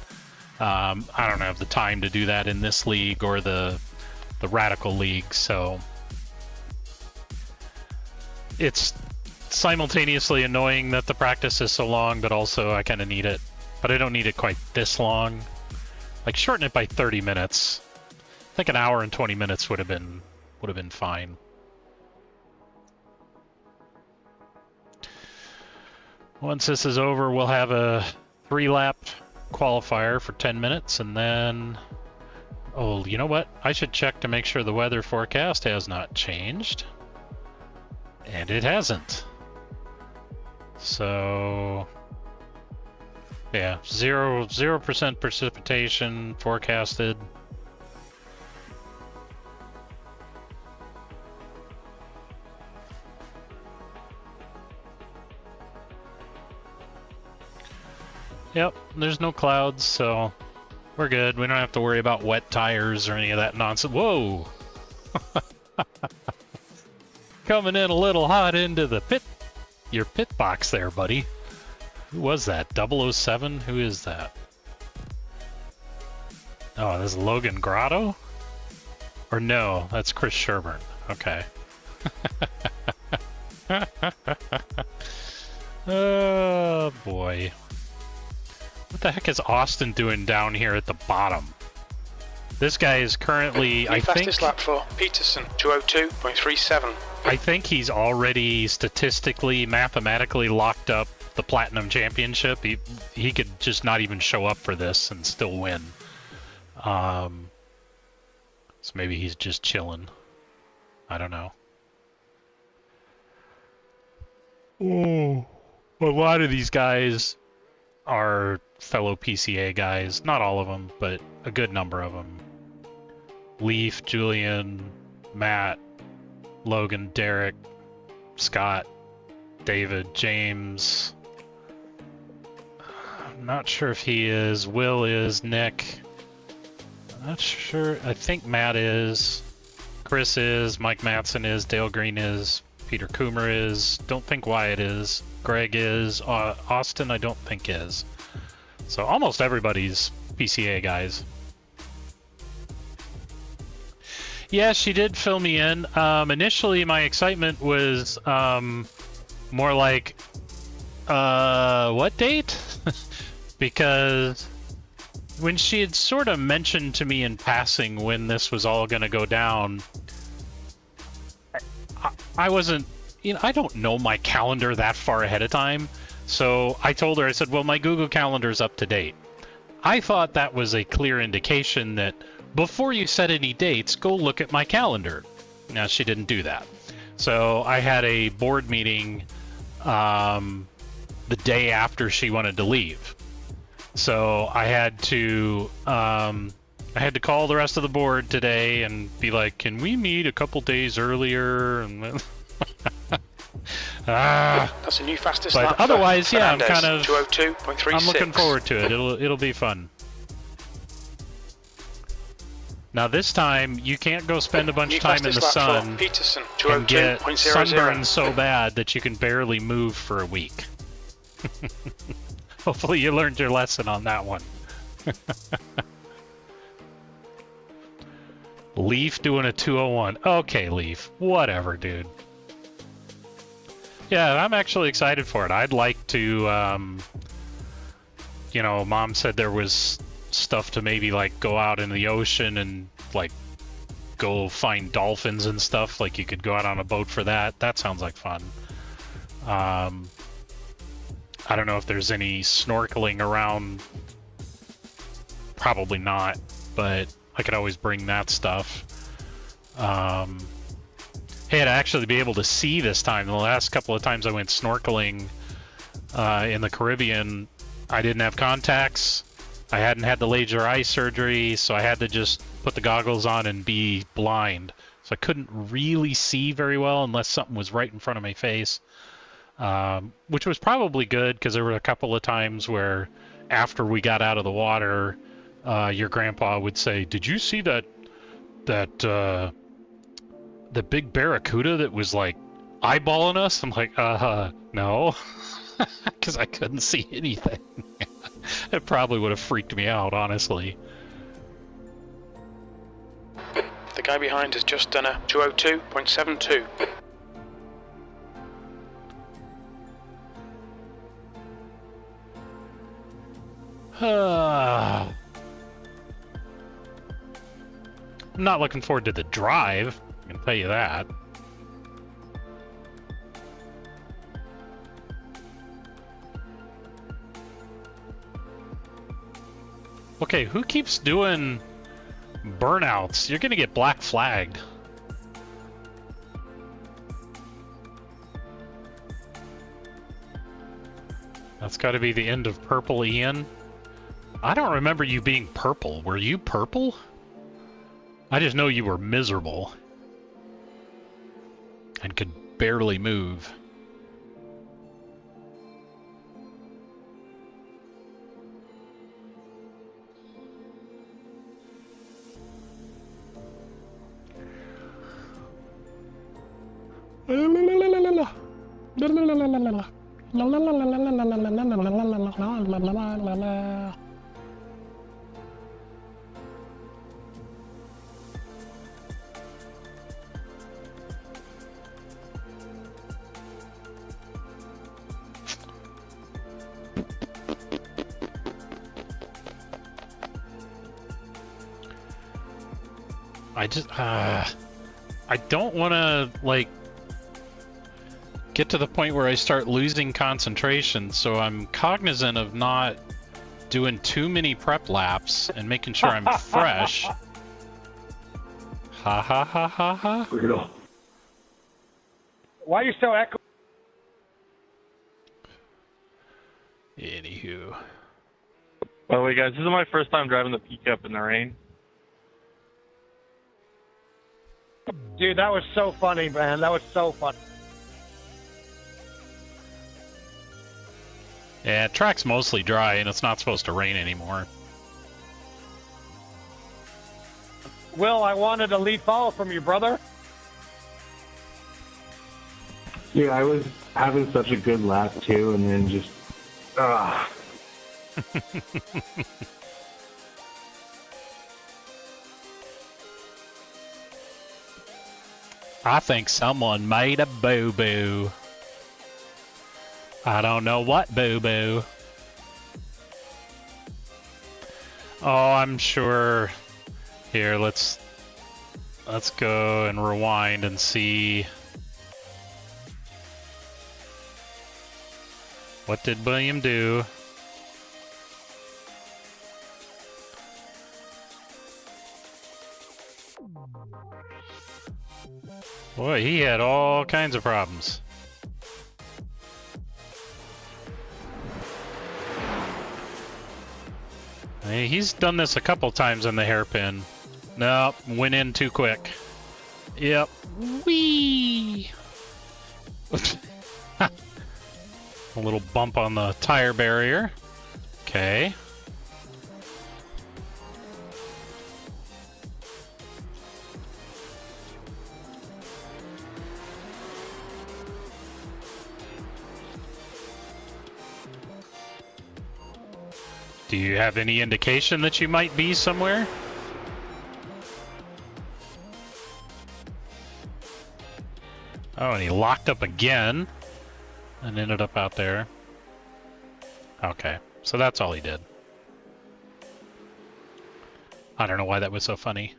I don't have the time to do that in this league or the Radical League, so it's simultaneously annoying that the practice is so long, but also I kind of need it. But I don't need it quite this long. Like, shorten it by 30 minutes. I think an hour and 20 minutes would have been fine. Once this is over, we'll have a 3-lap qualifier for 10 minutes, and then... Oh, you know what? I should check to make sure the weather forecast has not changed. And it hasn't. So... yeah, 0% precipitation forecasted. Yep, there's no clouds, so we're good. We don't have to worry about wet tires or any of that nonsense. Whoa! Coming in a little hot into the pit. Your pit box there, buddy. Who was that? 007? Who is that? Oh, this is Logan Grotto? Or no, that's Chris Sherburne. Okay. Oh, boy. What the heck is Austin doing down here at the bottom? This guy is currently, I think... fastest lap for Peterson, 202.37. I think he's already statistically, mathematically locked up the Platinum Championship. He could just not even show up for this and still win. So maybe he's just chilling. I don't know. Oh, a lot of these guys are fellow PCA guys. Not all of them, but a good number of them. Leaf, Julian, Matt, Logan, Derek, Scott, David, James. I'm not sure if he is. Will is. Nick. I'm not sure. I think Matt is. Chris is. Mike Matson is. Dale Green is. Peter Coomer is. Don't think Wyatt is. Greg is. Austin, I don't think is. So almost everybody's PCA guys. Yeah, she did fill me in. Initially, my excitement was more like, what date? Because when she had sort of mentioned to me in passing when this was all going to go down, I wasn't, I don't know my calendar that far ahead of time. So I told her, I said, well, my Google Calendar's up to date. I thought that was a clear indication that before you set any dates, go look at my calendar. Now, she didn't do that. So I had a board meeting the day after she wanted to leave. So I had to call the rest of the board today and be like, can we meet a couple days earlier? And then that's a new fastest lap. But otherwise, yeah, I'm kind of 202.36. I'm looking forward to it. It'll be fun. Now this time you can't go spend a bunch of time in the sun Peterson, and get sunburned so bad that you can barely move for a week. Hopefully you learned your lesson on that one. Leaf doing a 201. Okay, Leaf. Whatever, dude. Yeah, I'm actually excited for it. I'd like to, Mom said there was stuff to maybe, like, go out in the ocean and, like, go find dolphins and stuff. Like, you could go out on a boat for that. That sounds like fun. I don't know if there's any snorkeling around. Probably not, but I could always bring that stuff. Hey, to actually be able to see this time. The last couple of times I went snorkeling in the Caribbean, I didn't have contacts. I hadn't had the laser eye surgery, so I had to just put the goggles on and be blind. So I couldn't really see very well unless something was right in front of my face, which was probably good because there were a couple of times where after we got out of the water, your grandpa would say, "Did you see that the big barracuda that was like eyeballing us?" I'm like, no, because I couldn't see anything. It probably would have freaked me out, honestly. The guy behind has just done a 202.72. I'm not looking forward to the drive, I can tell you that. Okay, who keeps doing burnouts? You're gonna get black flagged. That's gotta be the end of Purple Ian. I don't remember you being purple. Were you purple? I just know you were miserable. And could barely move. I don't want to, like, get to the point where I start losing concentration, so I'm cognizant of not doing too many prep laps and making sure I'm fresh. Ha ha ha ha ha. Brutal. Why are you so echo? Anywho. By the way, guys, this is my first time driving the pickup in the rain. Dude, that was so funny, man. That was so funny. Yeah, track's mostly dry and it's not supposed to rain anymore. Will, I wanted a lead follow from you, brother. Yeah, I was having such a good lap too, and then just I think someone made a boo-boo. I don't know what boo-boo. Oh, I'm sure. Here, let's go and rewind and see. What did William do? Boy, he had all kinds of problems. Hey, he's done this a couple times in the hairpin. Nope, went in too quick. Yep. Whee! A little bump on the tire barrier. Okay. Do you have any indication that you might be somewhere? Oh, and he locked up again and ended up out there. Okay, so that's all he did. I don't know why that was so funny.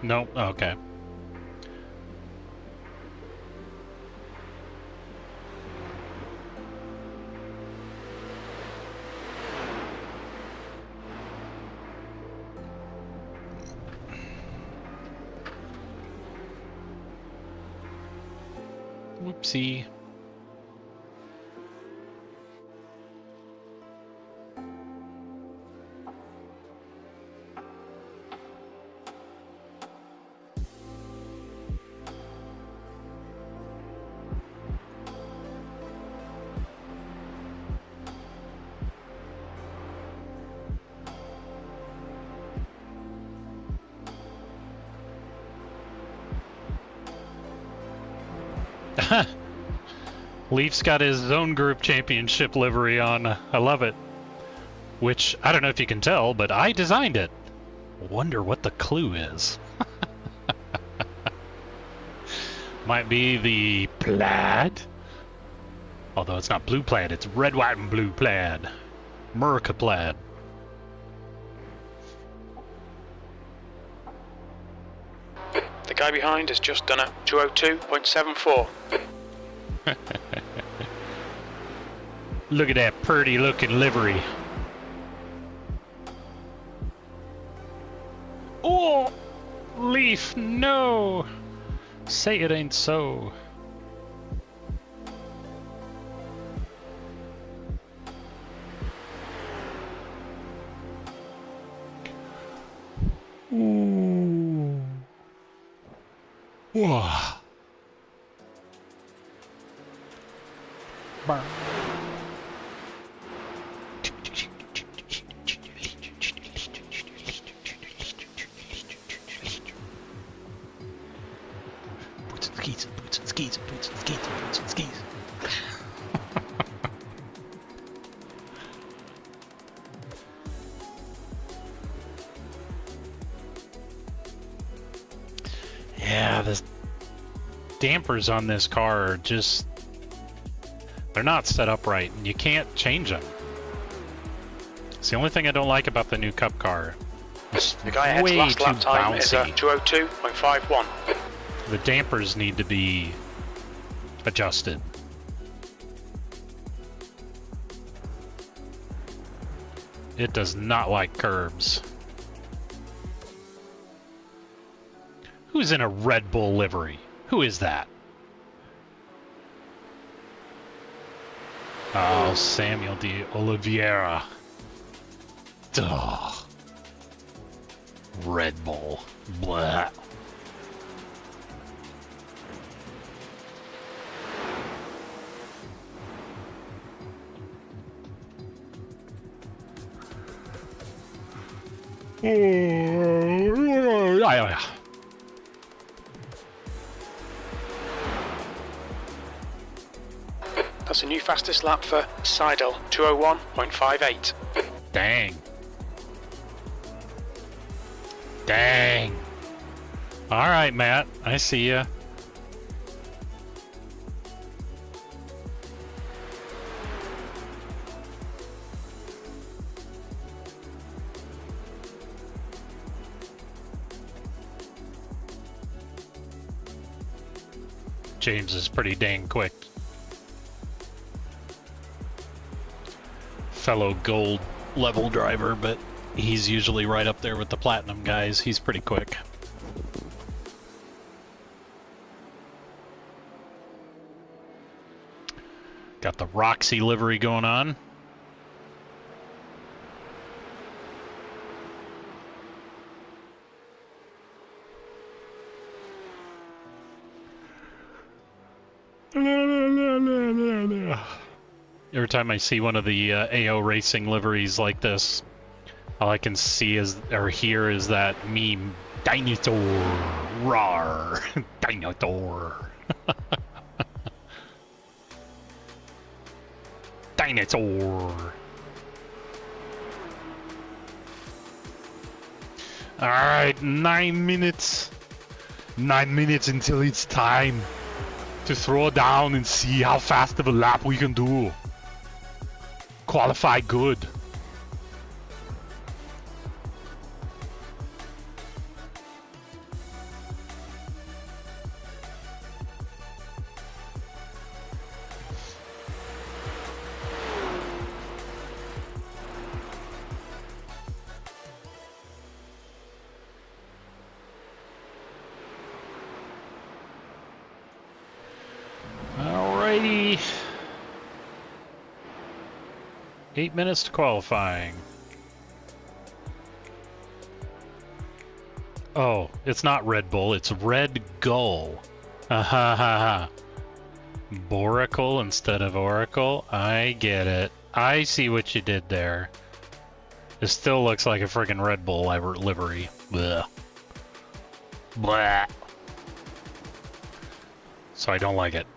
Nope. Okay. Whoopsie. Leaf's got his own group championship livery on. I love it. Which, I don't know if you can tell, but I designed it. Wonder what the clue is. Might be the plaid. Although it's not blue plaid, it's red, white, and blue plaid. Merca plaid. The guy behind has just done a 202.74. Look at that pretty looking livery. Oh, Leaf, no. Say it ain't so. Ooh. Whoa. Burn. Boots and skis, boots and skis, boots and skis, boots and skis. Yeah, the dampers on this car are just... they're not set up right, and you can't change them. It's the only thing I don't like about the new Cup car. It's The guy ahead's way last too lap time is a bouncy. 202.51. The dampers need to be adjusted. It does not like curbs. Who's in a Red Bull livery? Who is that? Oh, Samuel de Oliveira. Ugh. Red Bull. Blah. That's a new fastest lap for Seidel, 201.58. Dang. Dang. All right, Matt. I see ya. James is pretty dang quick. Fellow gold level driver, but he's usually right up there with the platinum guys. He's pretty quick. Got the Roxy livery going on. Every time I see one of the AO Racing liveries like this, all I can see is, or hear, is that meme, dinosaur, rawr, dinosaur. Dinosaur. Alright, 9 minutes. 9 minutes until it's time to throw down and see how fast of a lap we can do. Qualify good. 8 minutes to qualifying. Oh, it's not Red Bull, it's Red Gull. Ha ha ha. Boracle instead of Oracle? I get it. I see what you did there. It still looks like a friggin' Red Bull livery. Blech. Blah. So I don't like it.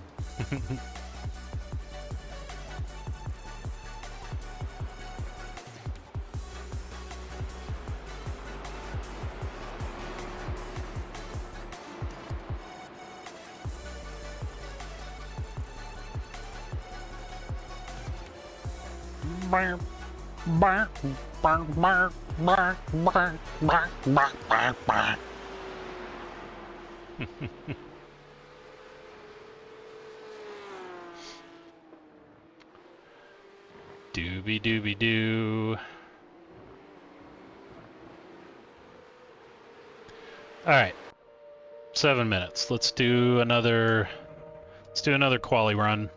Doobie doobie doo. All right, 7 minutes. Let's do another quali run.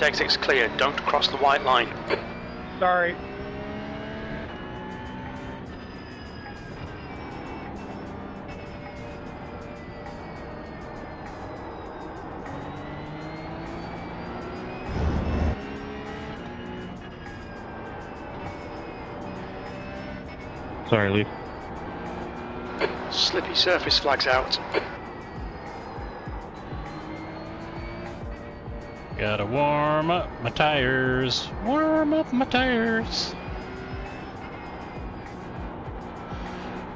Exit's clear, don't cross the white line. Sorry. Sorry, Leaf. Slippy surface flags out. Gotta warm up my tires. Warm up my tires.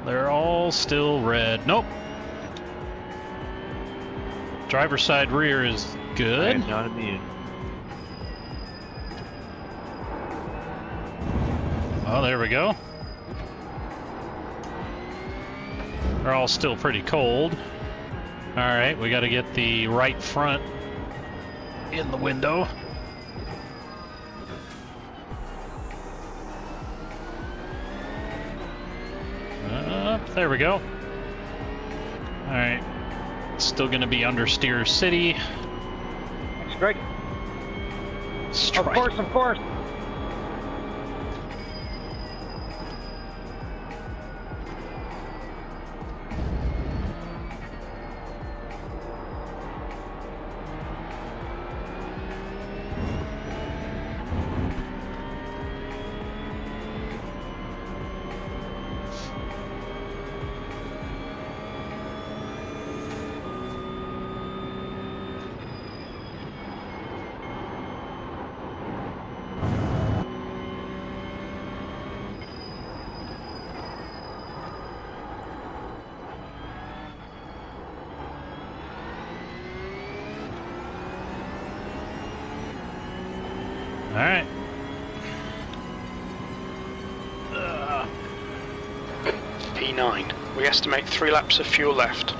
They're all still red. Nope. Driver's side rear is good. I'm not immune. Oh, there we go. They're all still pretty cold. Alright, we gotta get the right front in the window. There we go. Alright. Still gonna be understeer city. Strike. Strike. Of course. Alright. P9. We estimate 3 laps of fuel left.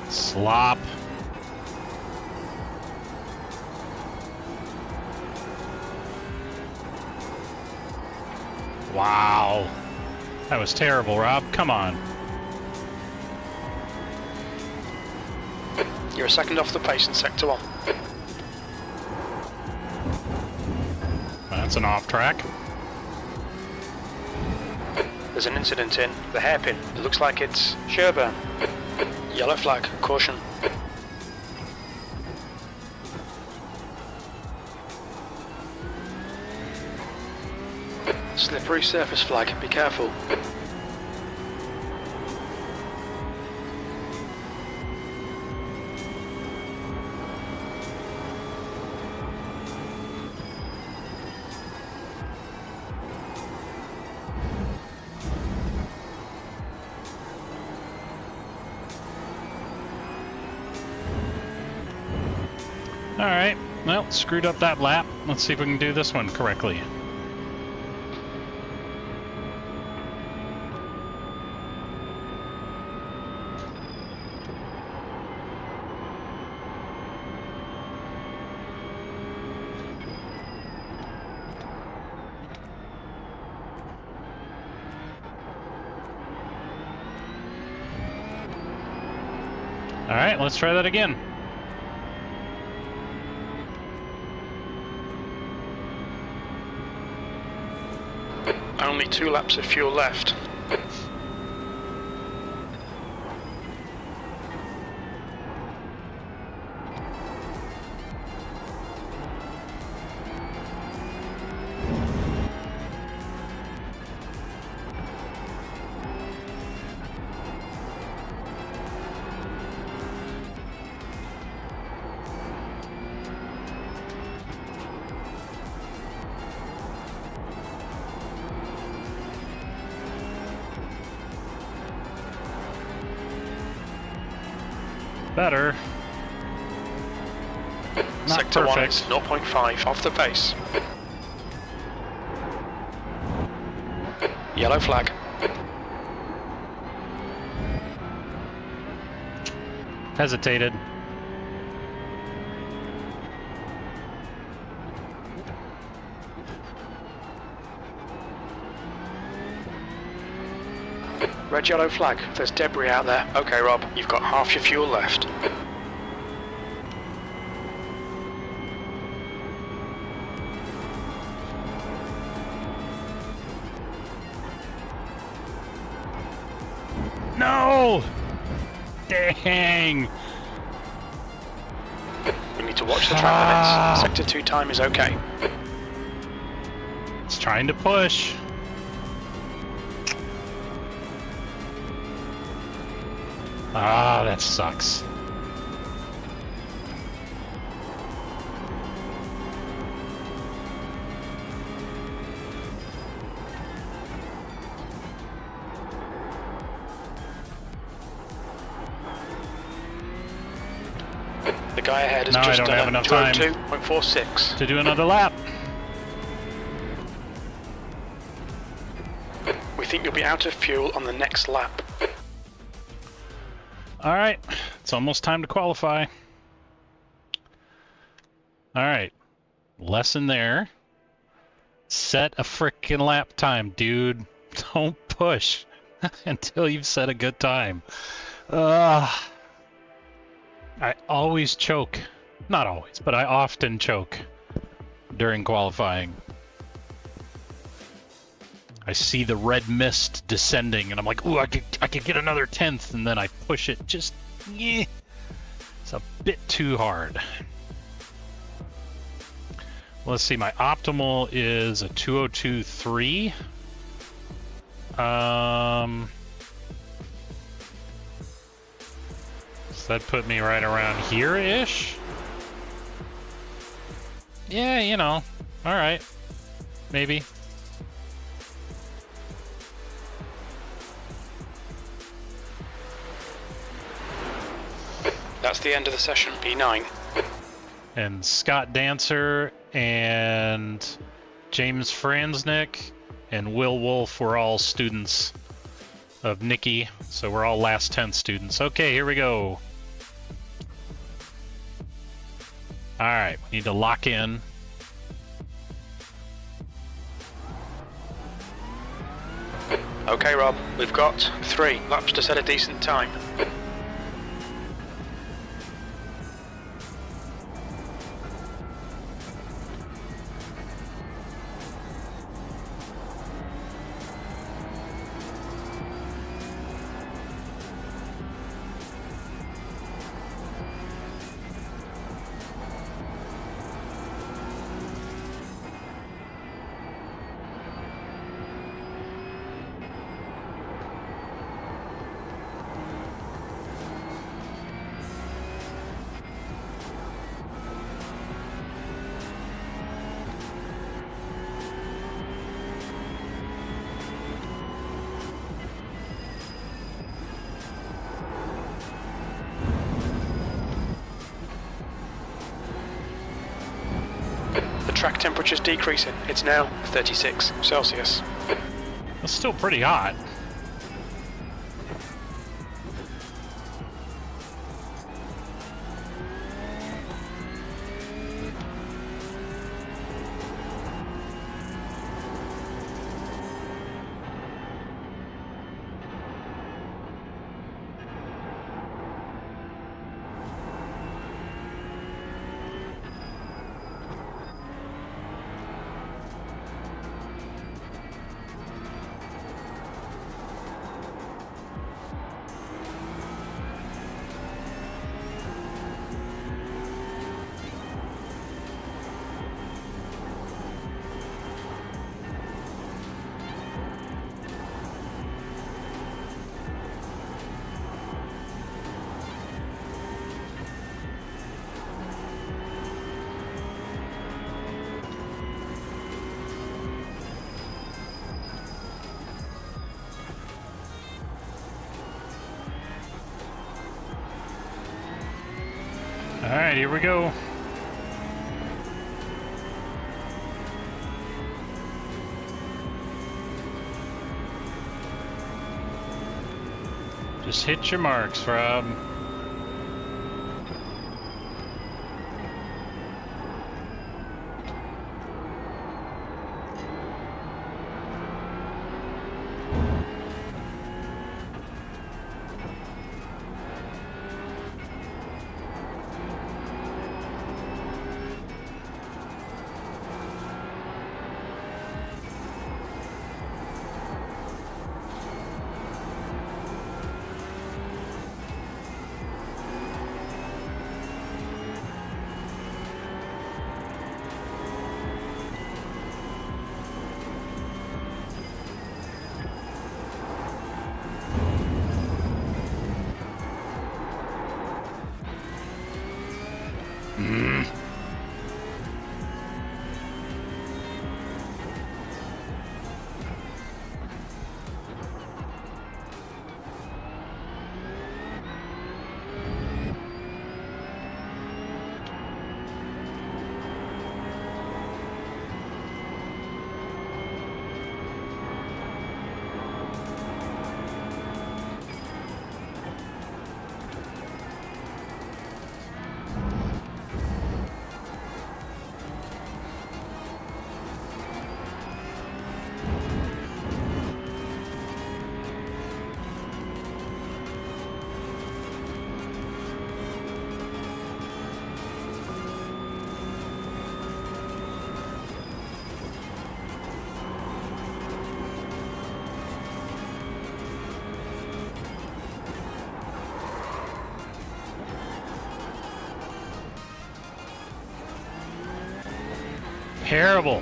Slop. Wow. That was terrible, Rob. Come on. You're a second off the pace in Sector 1. That's an off track. There's an incident in the hairpin. It looks like it's Sherburne. Yellow flag, caution. Slippery surface flag, be careful. Alright, well, screwed up that lap. Let's see if we can do this one correctly. All right, let's try that again. Only 2 laps of fuel left. Better. Not Sector 1 perfect. is 0.5 off the pace. Yellow flag. Hesitated. Red, yellow flag. There's debris out there. Okay, Rob, you've got half your fuel left. No! Dang! We need to watch the track limits. Sector 2 time is okay. It's trying to push. Ah, that sucks. The guy ahead has No, I just don't have done enough time 202.46. to do another lap. We think you'll be out of fuel on the next lap. All right, it's almost time to qualify. All right, lesson there. Set a frickin' lap time, dude. Don't push until you've set a good time. I always choke. Not always, but I often choke during qualifying. I see the red mist descending, and I'm like, ooh, I could get another 10th, and then I push it just, it's a bit too hard. Let's see, my optimal is a 202.3. So that put me right around here-ish. Yeah, you know, all right, maybe. That's the end of the session, P9. And Scott Dancer and James Franznick and Will Wolf were all students of Nikki, so we're all last 10 students. Okay, here we go. All right, we need to lock in. Okay, Rob, we've got 3 laps to set a decent time. Track temperature's decreasing. It's now 36 Celsius. It's still pretty hot. Alright, here we go. Just hit your marks, Rob. Terrible.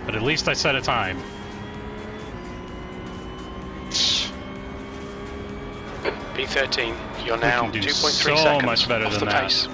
But at least I set a time. P13, you're now 2.3 so seconds much better off than the that. pace.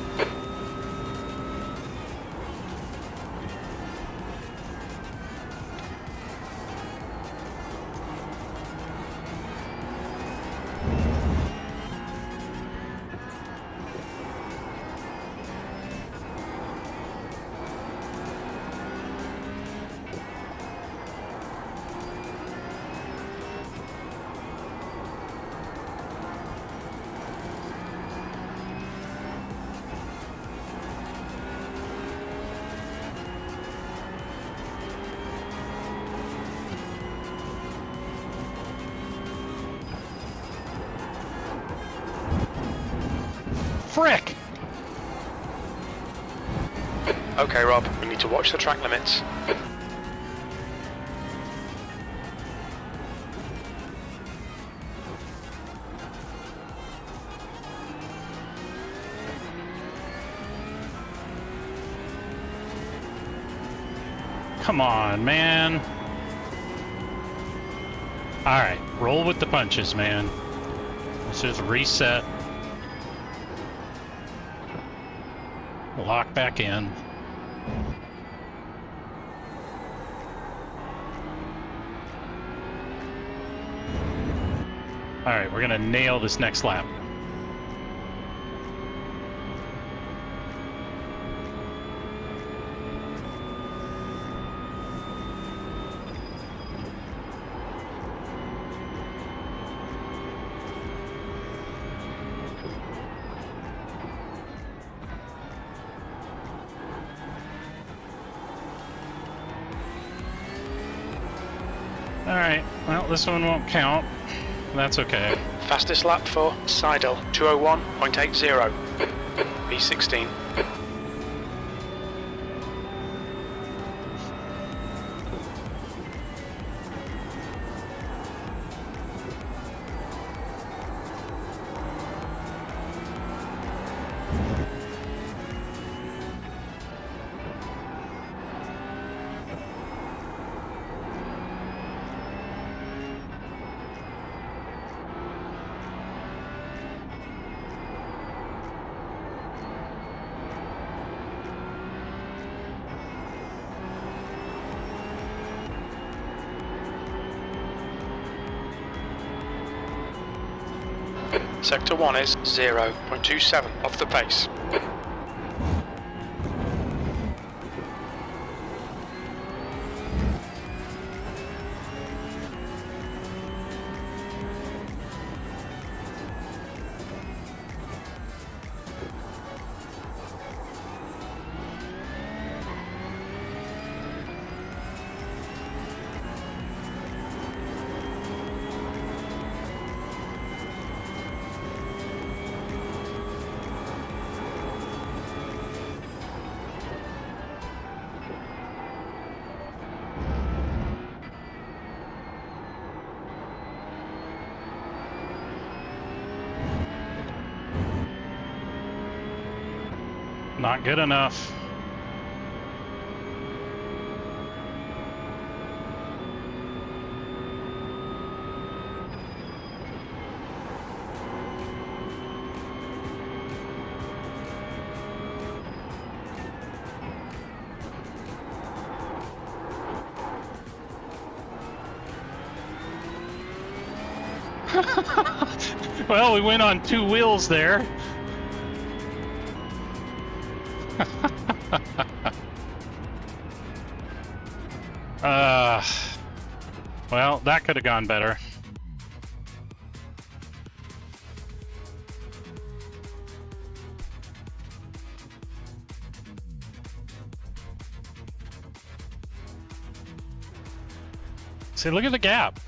Frick! Okay, Rob, we need to watch the track limits. Come on, man. Alright, roll with the punches, man. Let's just reset. Lock back in. Alright, we're gonna nail this next lap. Alright, well, this one won't count. That's okay. Fastest lap for Seidel, 201.80. B16. Sector 1 is 0.27 off the pace. Not good enough. Well, we went on 2 wheels there. Well, that could have gone better. See, look at the gap.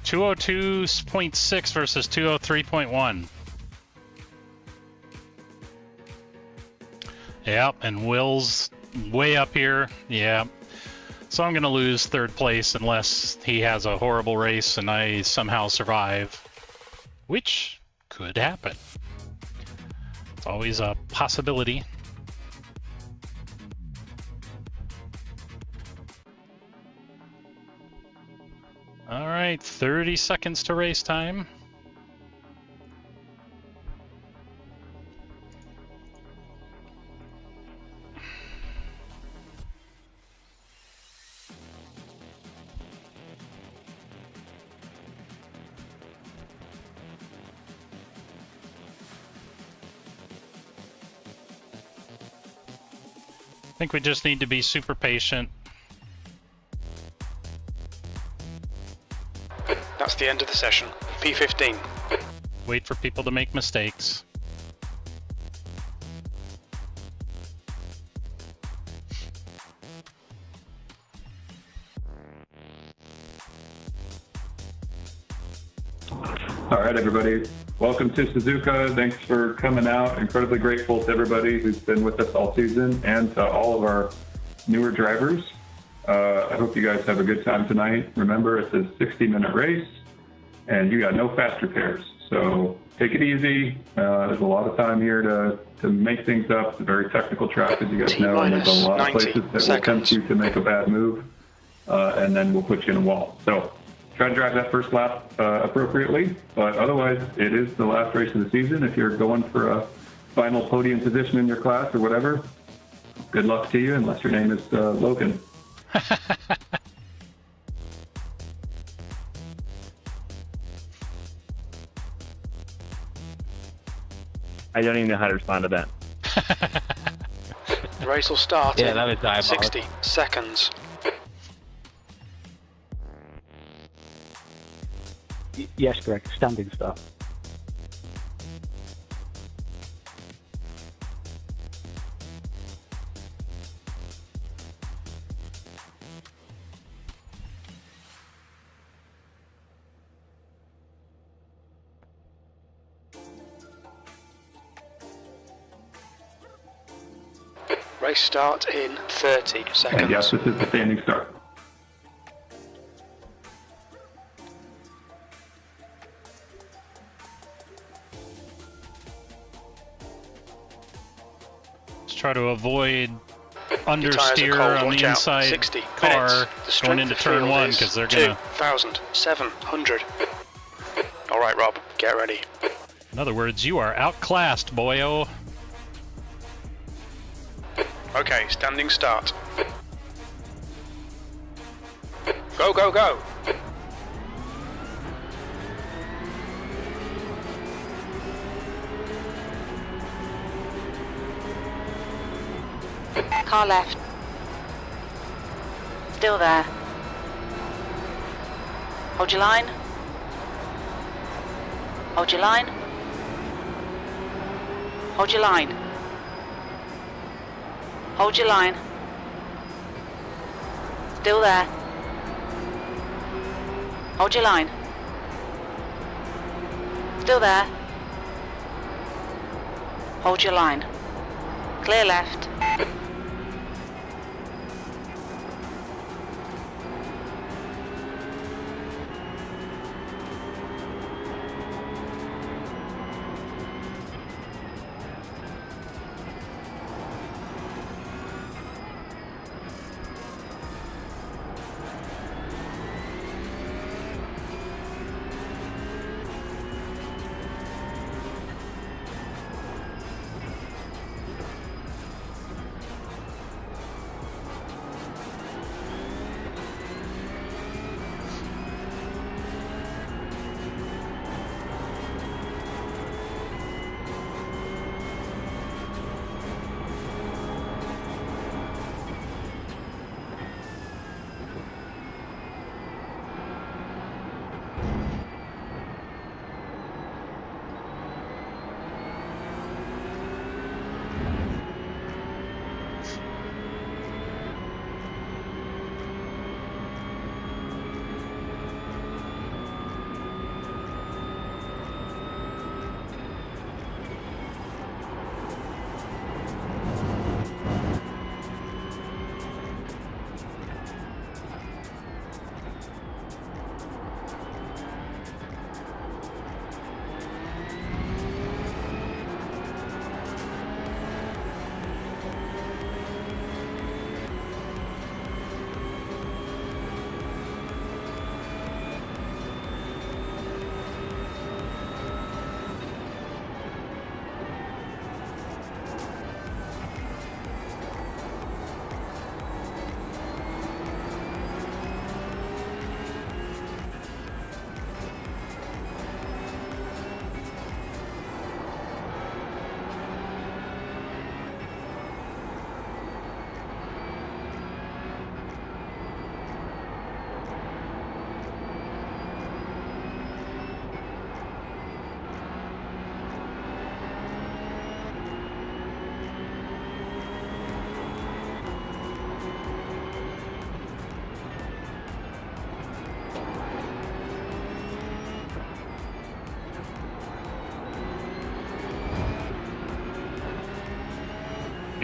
202.6 versus 203.1. Yep, and Will's way up here. Yeah. So I'm going to lose 3rd place unless he has a horrible race and I somehow survive, which could happen. It's always a possibility. All right, 30 seconds to race time. I think we just need to be super patient. That's the end of the session. P15. Wait for people to make mistakes. All right, everybody. Welcome to Suzuka. Thanks for coming out. Incredibly grateful to everybody who's been with us all season and to all of our newer drivers. I hope you guys have a good time tonight. Remember, it's a 60-minute race, and you got no fast repairs. So take it easy. There's a lot of time here to make things up. It's a very technical track, as you guys know, and there's a lot of places that will tempt you to make a bad move, and then we'll put you in a wall. So try to drive that first lap appropriately, but otherwise, it is the last race of the season. If you're going for a final podium position in your class or whatever, good luck to you, unless your name is Logan. I don't even know how to respond to that. The race will start Yeah, in that was diabolical. 60 seconds. Yes, correct. Standing start. Race start in 30 seconds. And yes, this is the standing start. Let's try to avoid Your tyres are understeer cold, on watch the out. inside 60 car minutes. The strength going into of turn field 1 is because they're gonna. 2,700. All right, Rob, get ready. In other words, you are outclassed, boyo. Okay, standing start. Go, go, go. Car left. Still there. Hold your line. Hold your line. Hold your line. Hold your line. Still there. Hold your line. Still there. Hold your line. Clear left.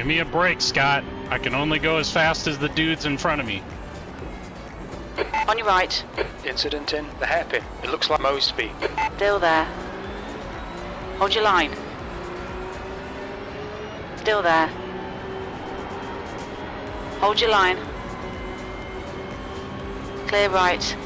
Give me a break, Scott. I can only go as fast as the dudes in front of me. On your right. Incident in the hairpin. It looks like Mosby. Still there. Hold your line. Still there. Hold your line. Clear right.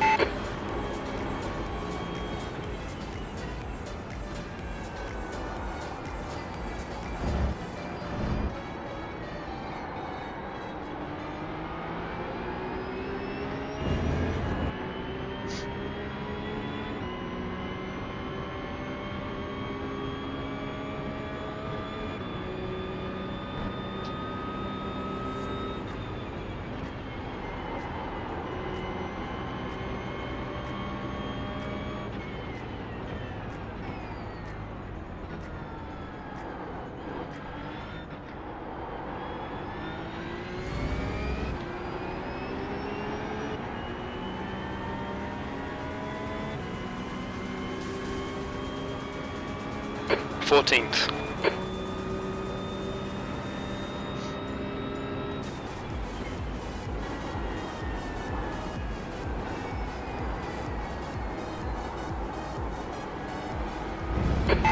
Fourteenth.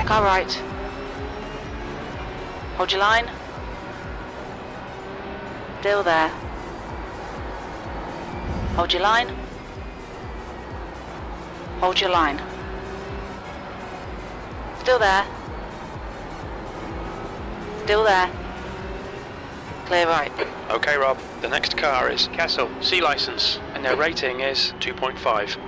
Car right. Hold your line. Still there. Hold your line. Hold your line. Still there. Still there. Clear right. Okay, Rob. The next car is Castle, C license, and their rating is 2.5.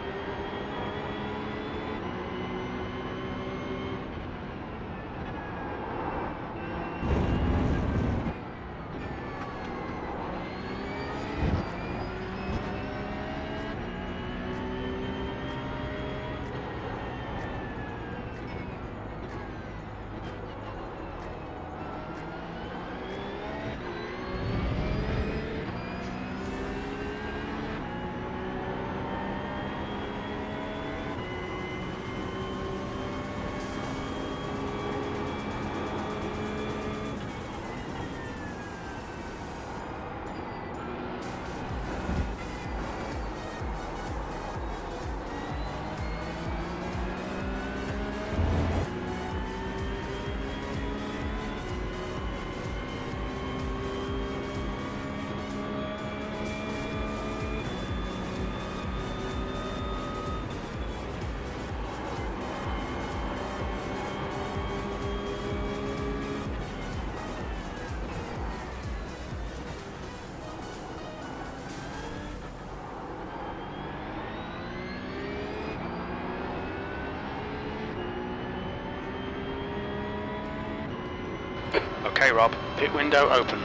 Okay, Rob. Pit window open.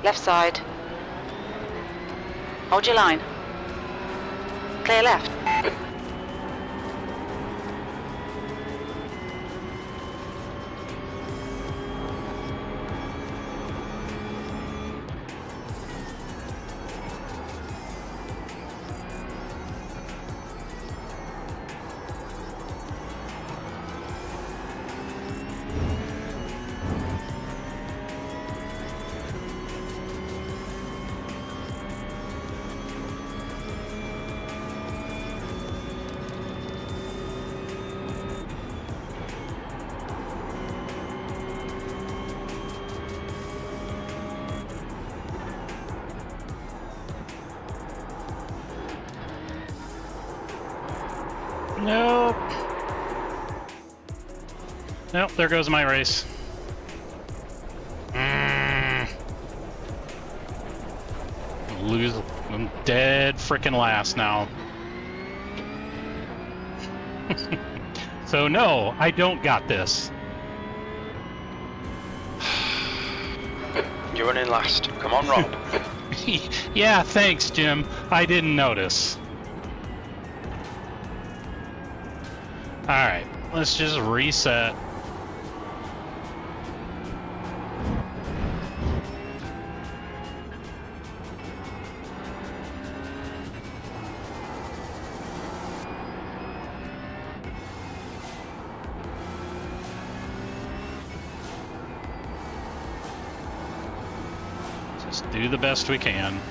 Left side. Hold your line. Clear left. Nope. Nope, there goes my race. Lose. I'm dead freaking last now. So no, I don't got this. You're running last. Come on, Rob. Yeah, thanks, Jim. I didn't notice. Alright, let's just reset. Just do the best we can.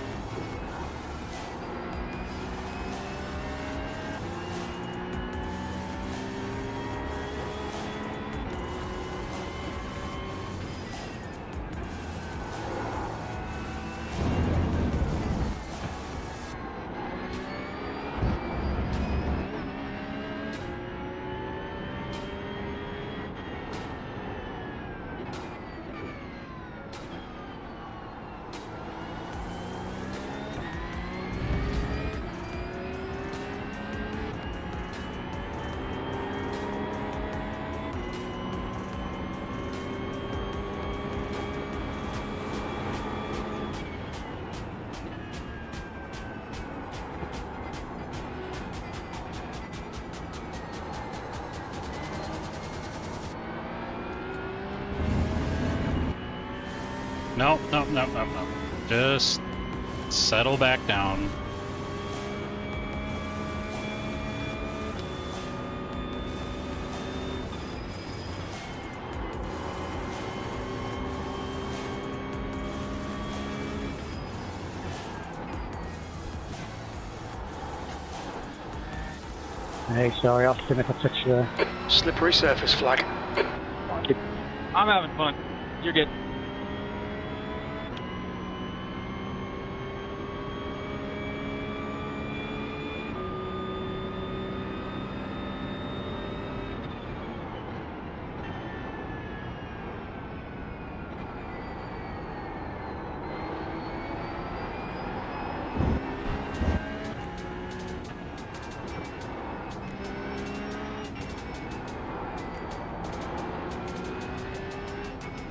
Nope, nope, nope, nope, nope. Just settle back down. Hey, sorry, Austin, if I touched you there. Slippery surface flag. I'm having fun. You're good.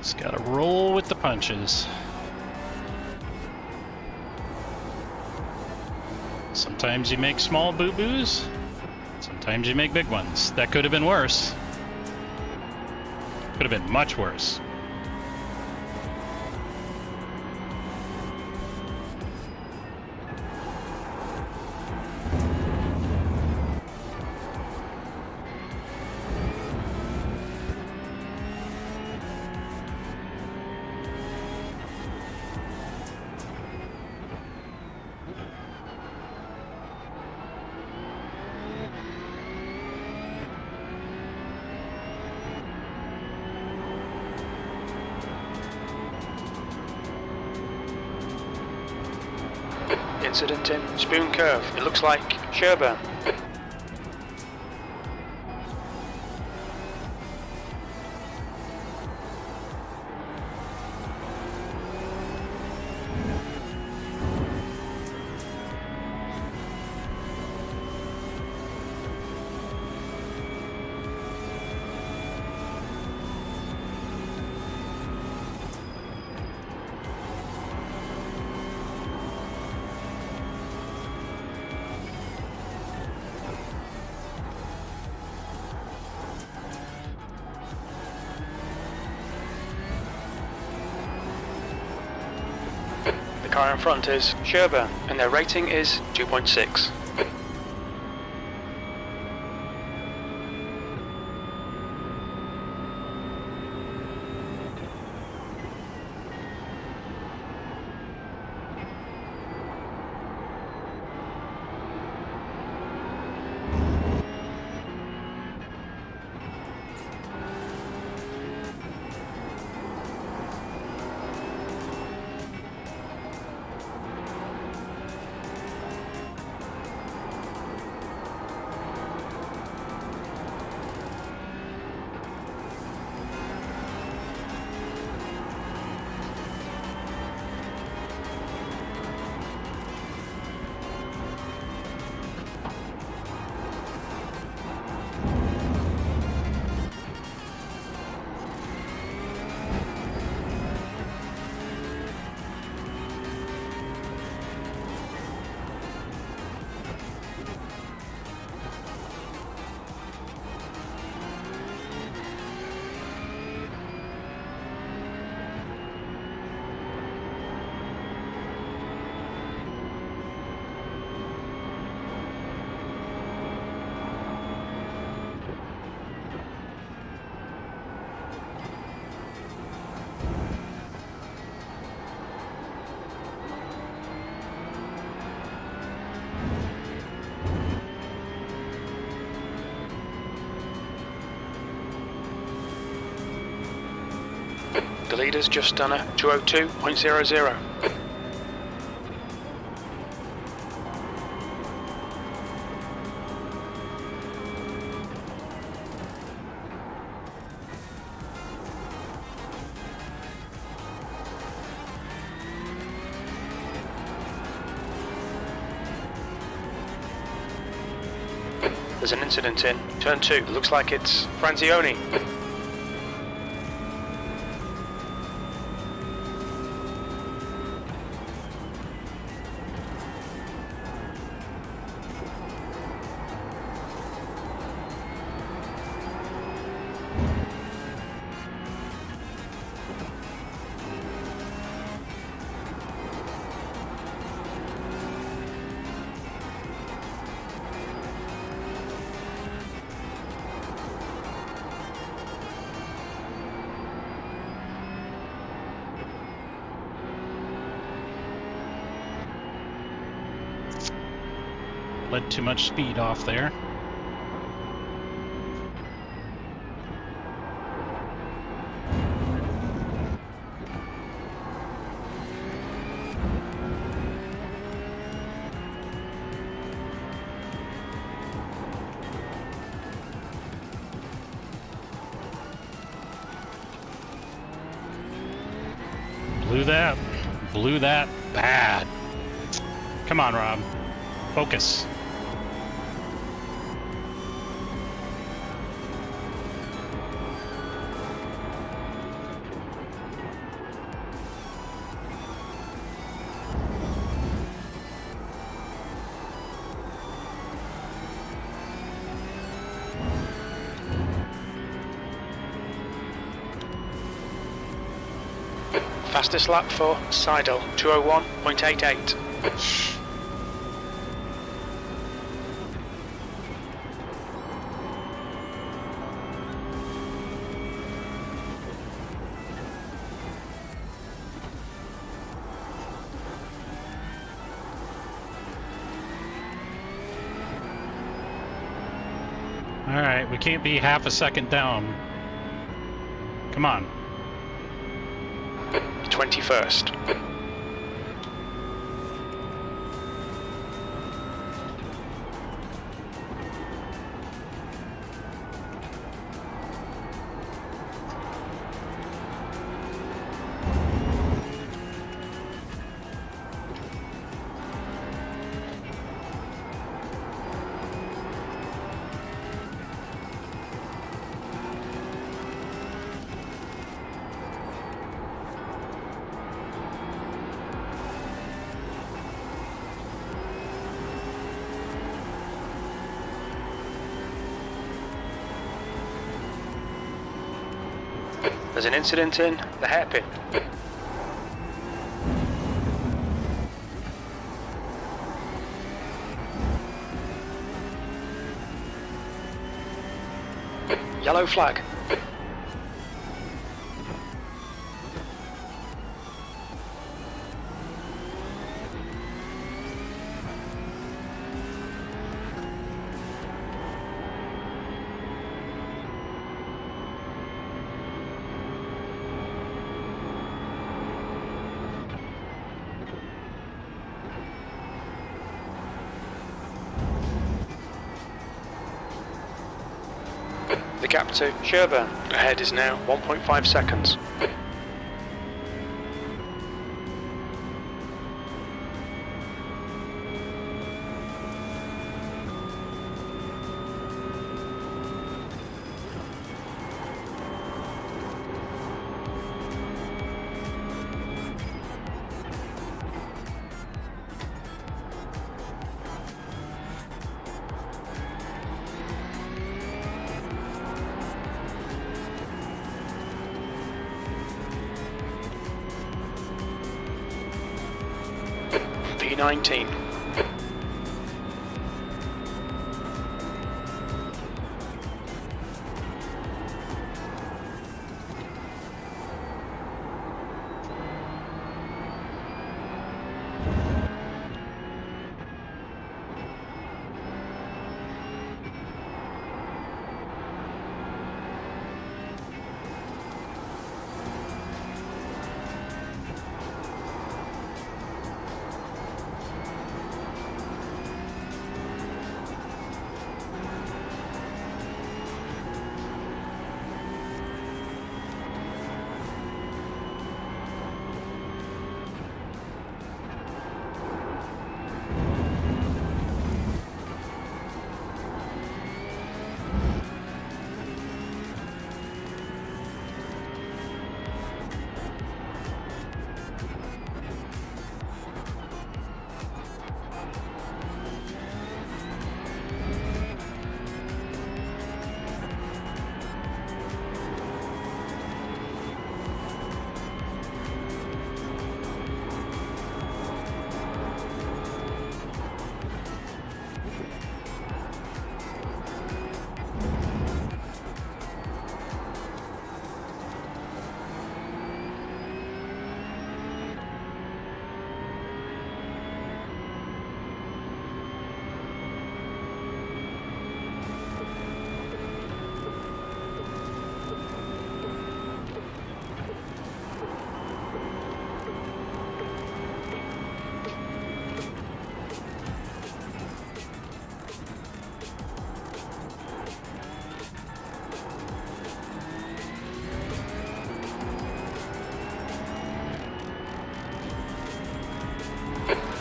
Just gotta roll with the punches. Sometimes you make small boo-boos, sometimes you make big ones. That could have been worse. Could have been much worse. Incident in Spoon Curve. It looks like Sherburn. The car in front is Sherburn, and their rating is 2.6. The leader's just done a 202.00. There's an incident in turn 2. It looks like it's Franzioni. Let too much speed off there. Blew that bad. Come on, Rob. Focus. Fastest lap for Seidel, 201.88. Alright, we can't be half a second down. Come on. 21st. There's an incident in the hairpin. Yellow flag. The gap to Sherburne ahead is now 1.5 seconds. P19.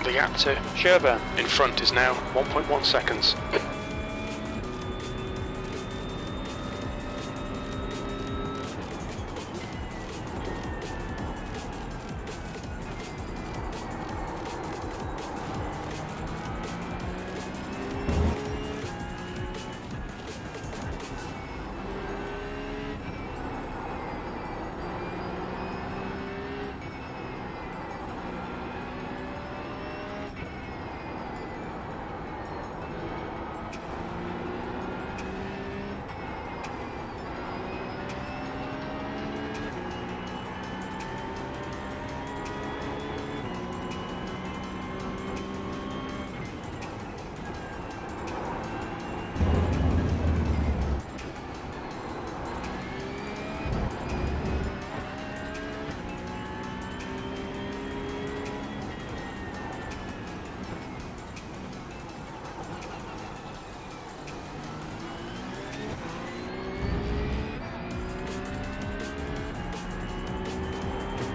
The gap to Sherburne in front is now 1.1 seconds.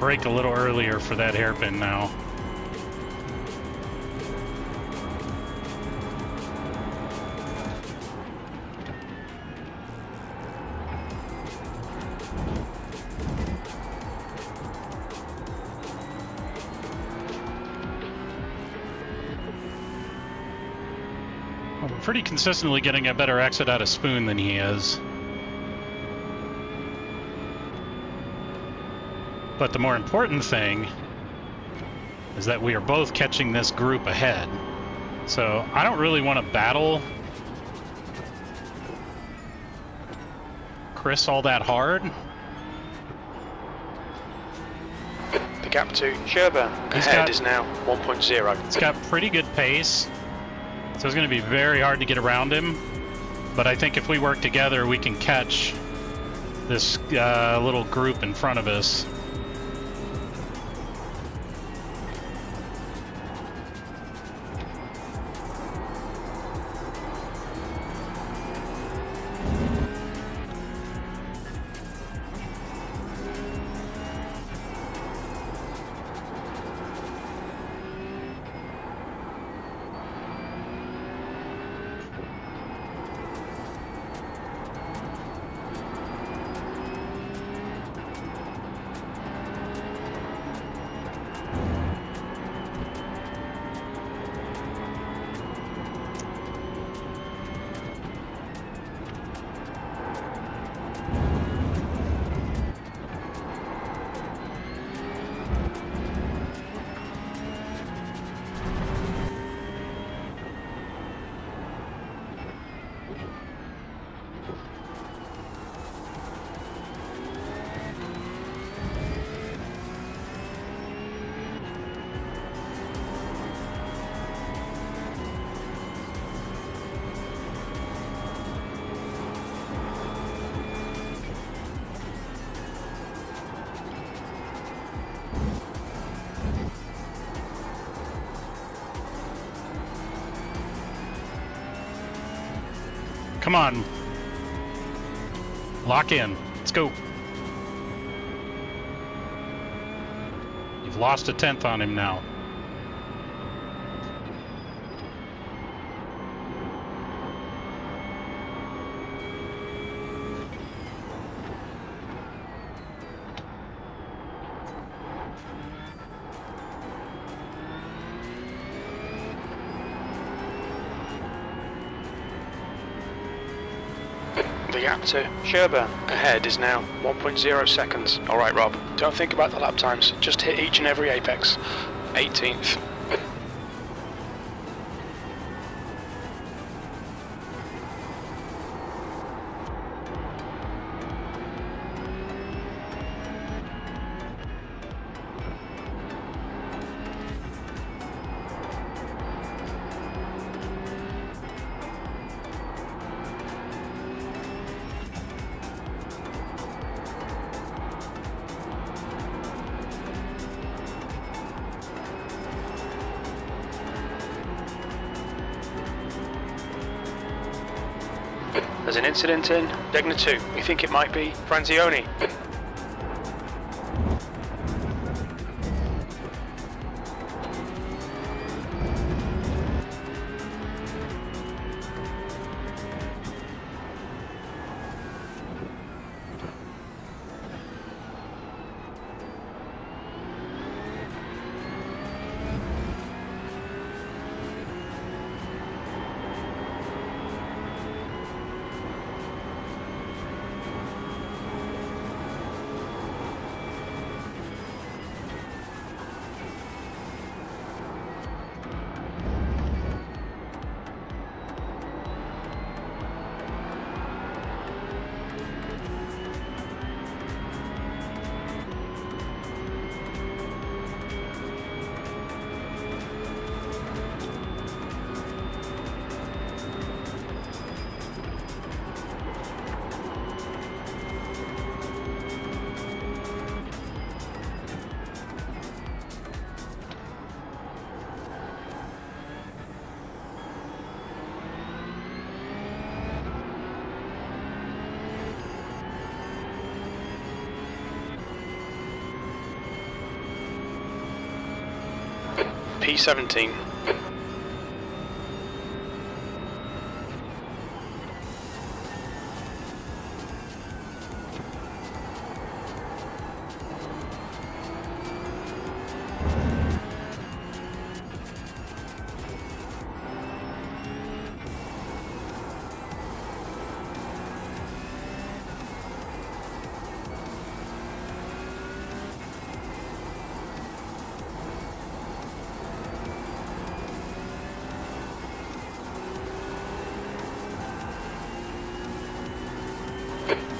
brake a little earlier for that hairpin now. I'm pretty consistently getting a better exit out of Spoon than he is. But the more important thing is that we are both catching this group ahead. So I don't really want to battle Chris all that hard. The gap to Sherburne ahead is now 1.0. He's got pretty good pace, so it's going to be very hard to get around him. But I think if we work together, we can catch this little group in front of us. Come on. Lock in. Let's go. You've lost a tenth on him now. The gap to Sherburne ahead is now 1.0 seconds. Alright, Rob, don't think about the lap times, just hit each and every apex. 18th. There's an incident in Degna 2. We think it might be Franzioni. P17.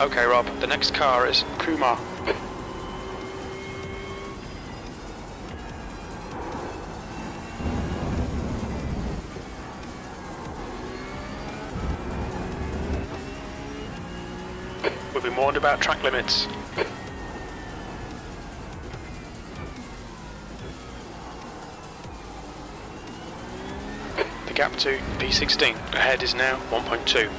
Okay, Rob, the next car is Kumar. We've been warned about track limits. The gap to P16 ahead is now 1.2.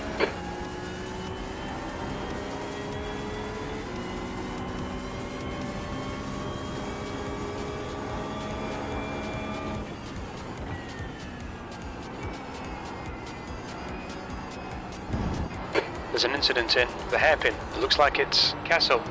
There's an incident in the hairpin. It looks like it's Castle.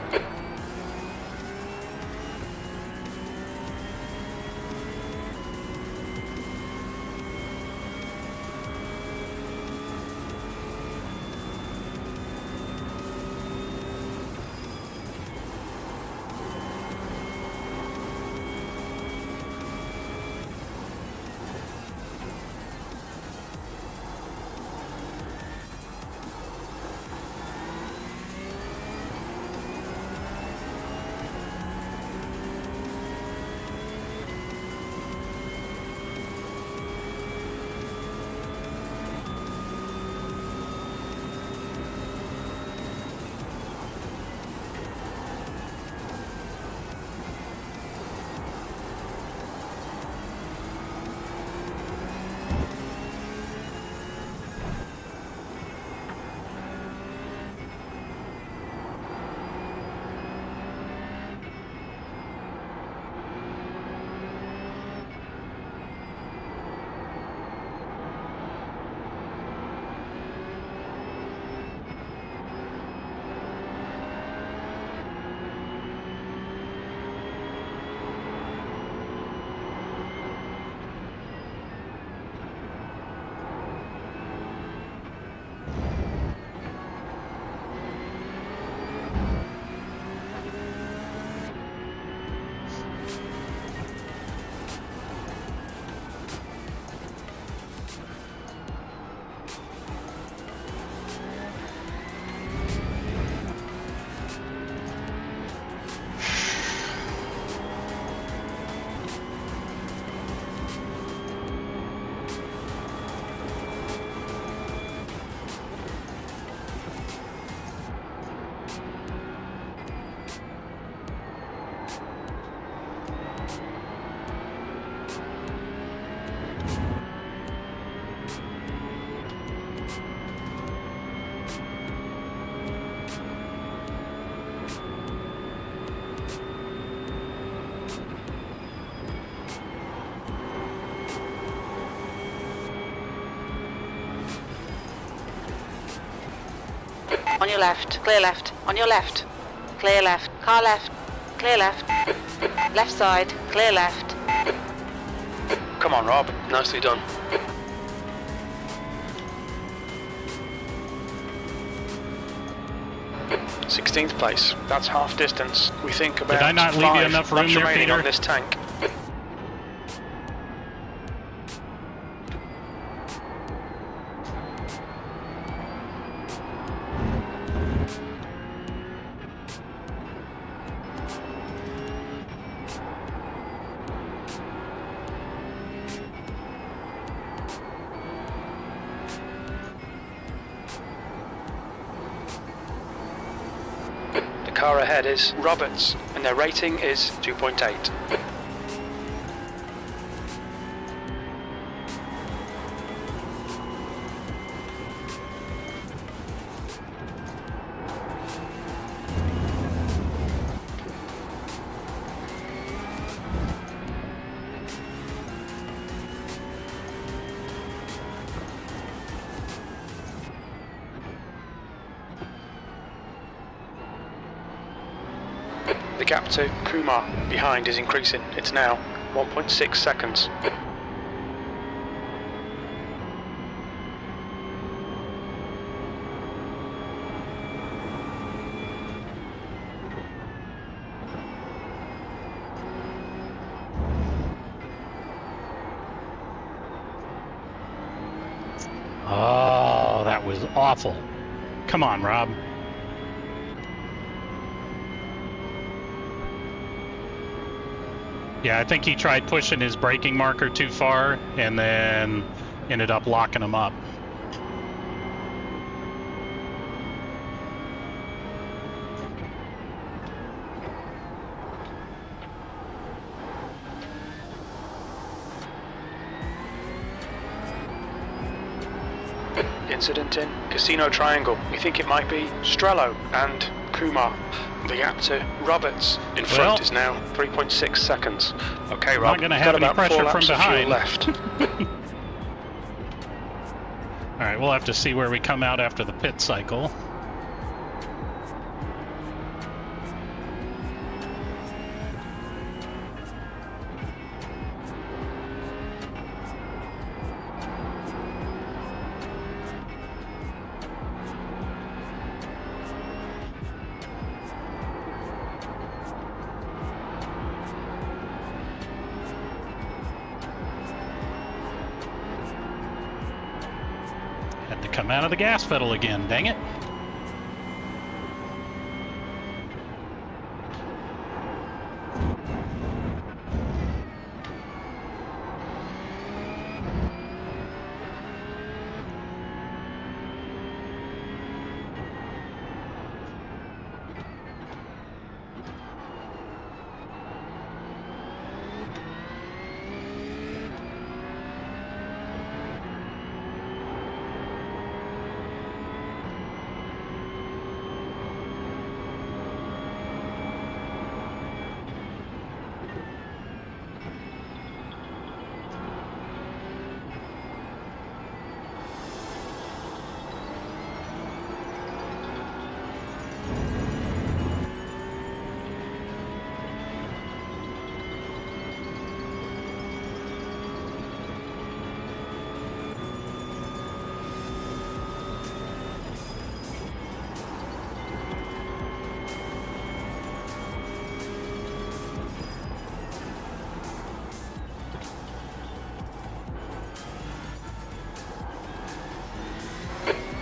On your left, clear left. On your left, clear left. Car left, clear left. Left side, clear left. Come on, Rob. Nicely done. Sixteenth place. That's half distance. We think about. Did I not leave you 5 enough room laps there, remaining Peter? on this tank. The car ahead is Roberts, and their rating is 2.8. The gap to Kumar behind is increasing. It's now 1.6 seconds. Oh, that was awful. Come on, Rob. Yeah, I think he tried pushing his braking marker too far and then ended up locking him up. Incident in Casino Triangle. We think it might be Strello and Kumar. The gap to Roberts in front is now 3.6 seconds. Okay, Rob, not going to have any pressure from behind. Left. All right, we'll have to see where we come out after the pit cycle. Come out of the gas pedal again, dang it.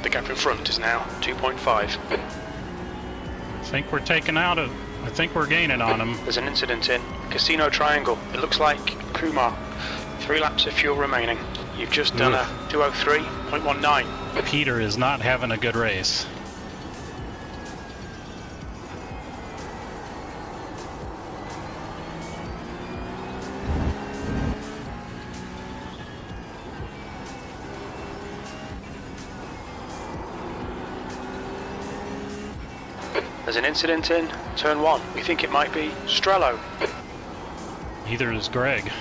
The gap in front is now 2.5. I think we're taking out of. I think we're gaining on him. There's an incident in Casino Triangle. It looks like Kumar. 3 laps of fuel remaining. You've just done a 203.19. Peter is not having a good race. There's an incident in turn 1. We think it might be Strello. Neither is Greg.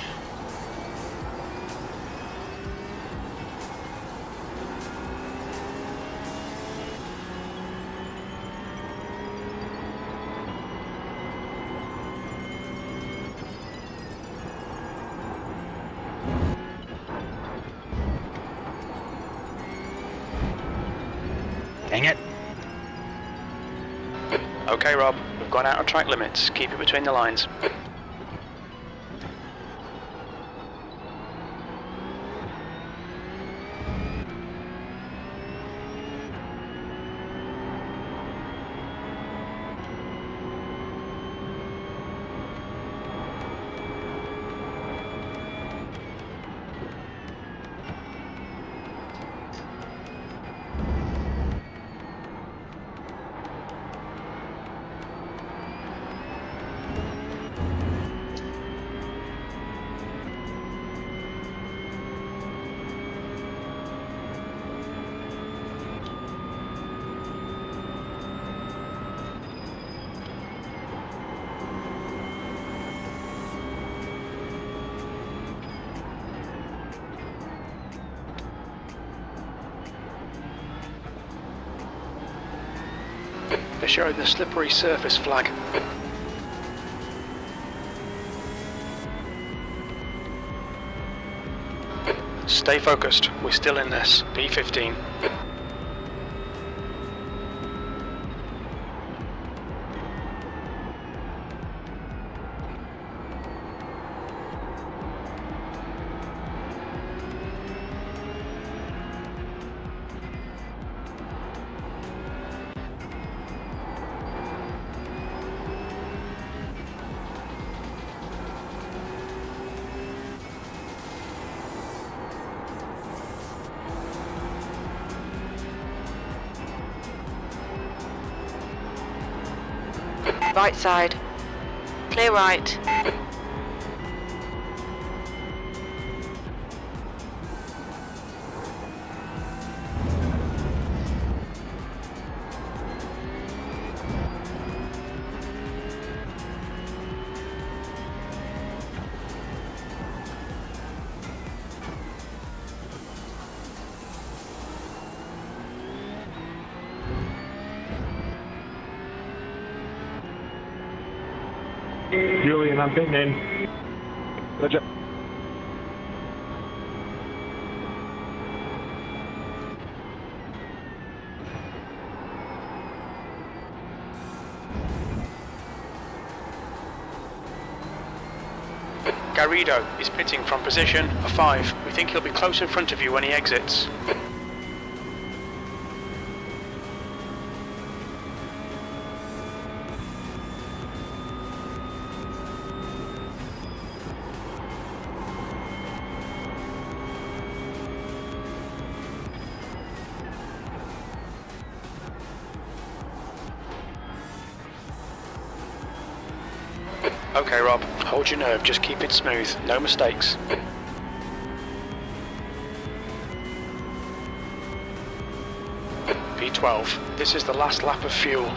Dang it. Okay, Rob, we've gone out of track limits. Keep it between the lines. They're showing the slippery surface flag. Stay focused. We're still in this. P15. Right side. Clear right. Julian, I'm getting in. Roger. Garrido is pitting from position of 5. We think he'll be close in front of you when he exits. Okay, Rob, hold your nerve, just keep it smooth, no mistakes. P12, this is the last lap of fuel.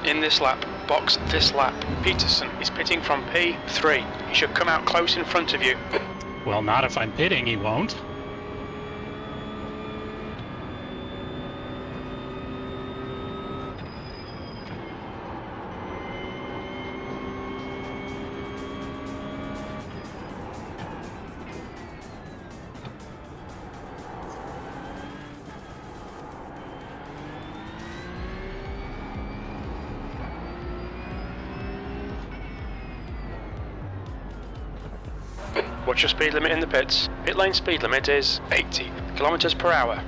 In this lap, box this lap. Peterson is pitting from P3. He should come out close in front of you. Well, not if I'm pitting, he won't. What's your speed limit in the pits? Pit lane speed limit is 80 kilometers per hour.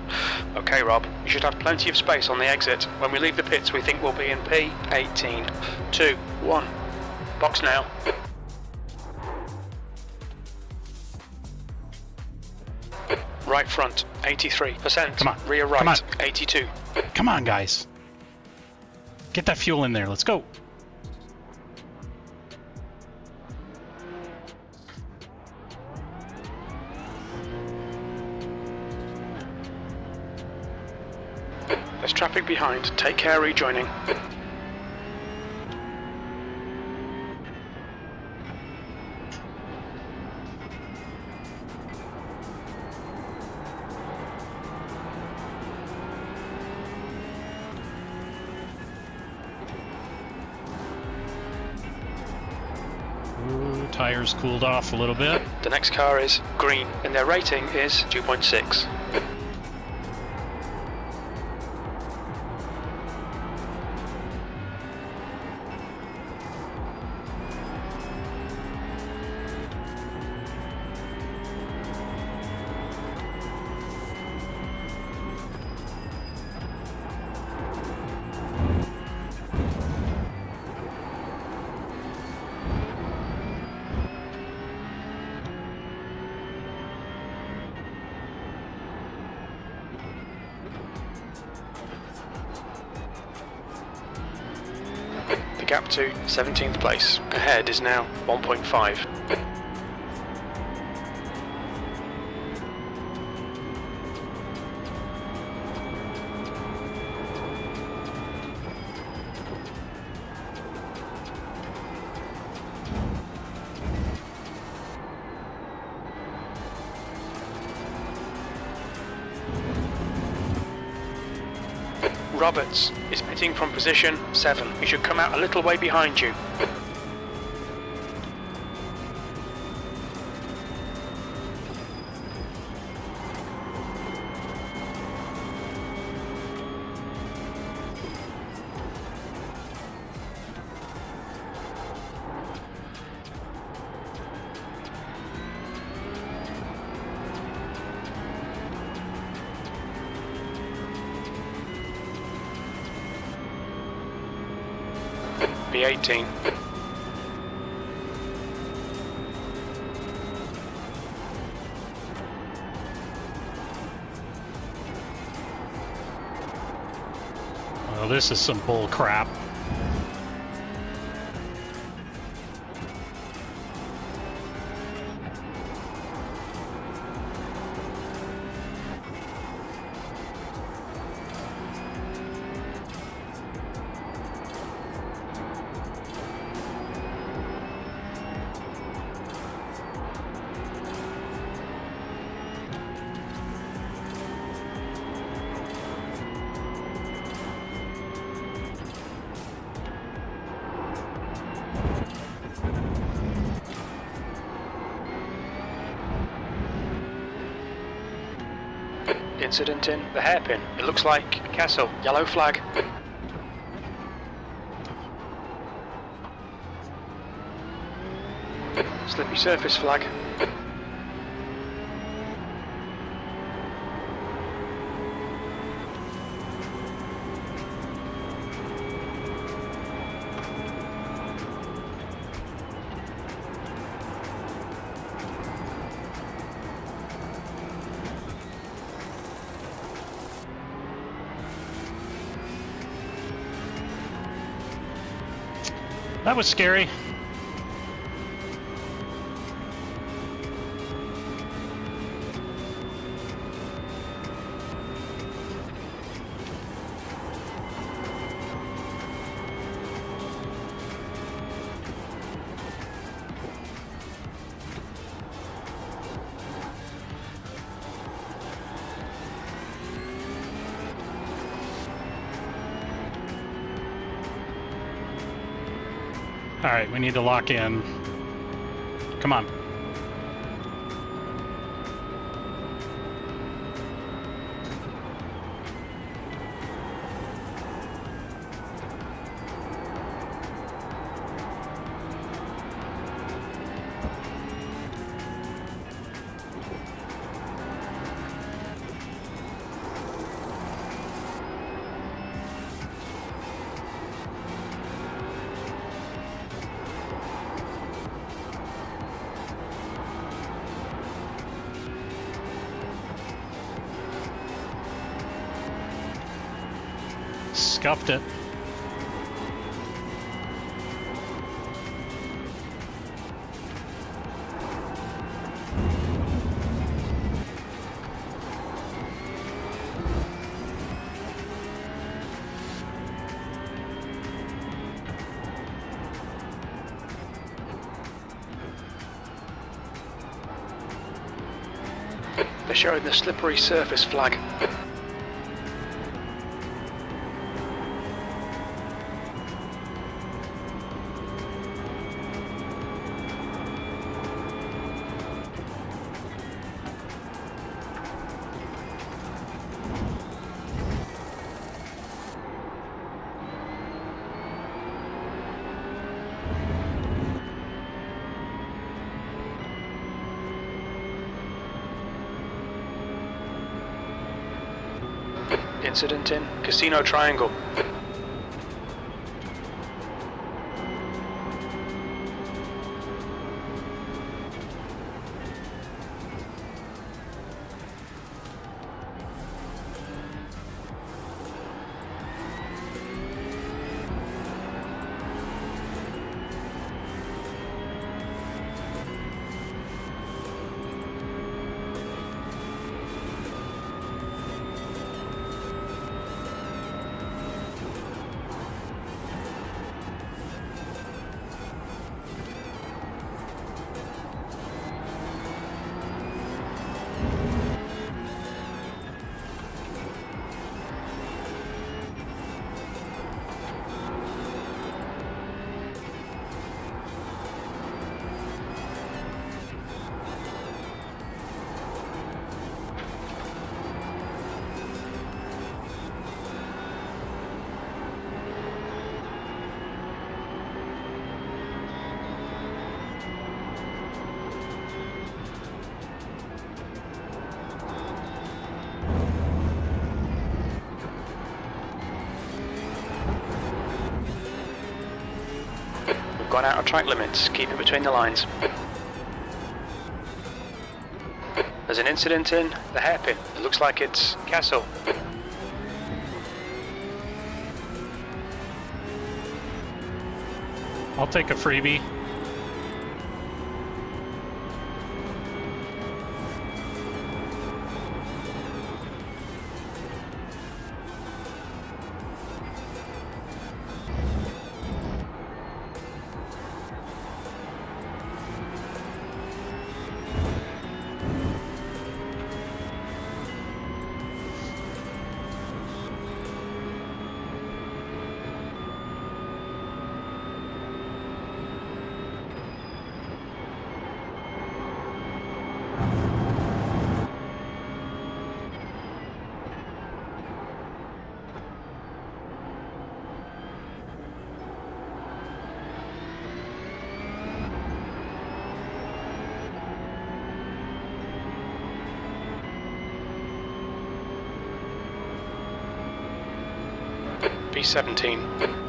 Okay, Rob, you should have plenty of space on the exit. When we leave the pits, we think we'll be in P18. 2, 1. Box now. Right front, 83%. Come on. Rear right, Come on. 82. Come on, guys. Get that fuel in there. Let's go. There's traffic behind. Take care rejoining. tires cooled off a little bit. The next car is green, and their rating is 2.6. The gap to 17th place ahead is now 1.5. Roberts is pitting from position 7. He should come out a little way behind you. B18. Well, this is some bull crap. Incident in the hairpin. It looks like a castle. Yellow flag. Slippy surface flag. That was scary. All right, we need to lock in. Come on. Scuffed it. They're showing the slippery surface flag. Incident in Casino Triangle. Gone out of track limits, keep it between the lines. There's an incident in the hairpin. It looks like it's Castle. I'll take a freebie. B17.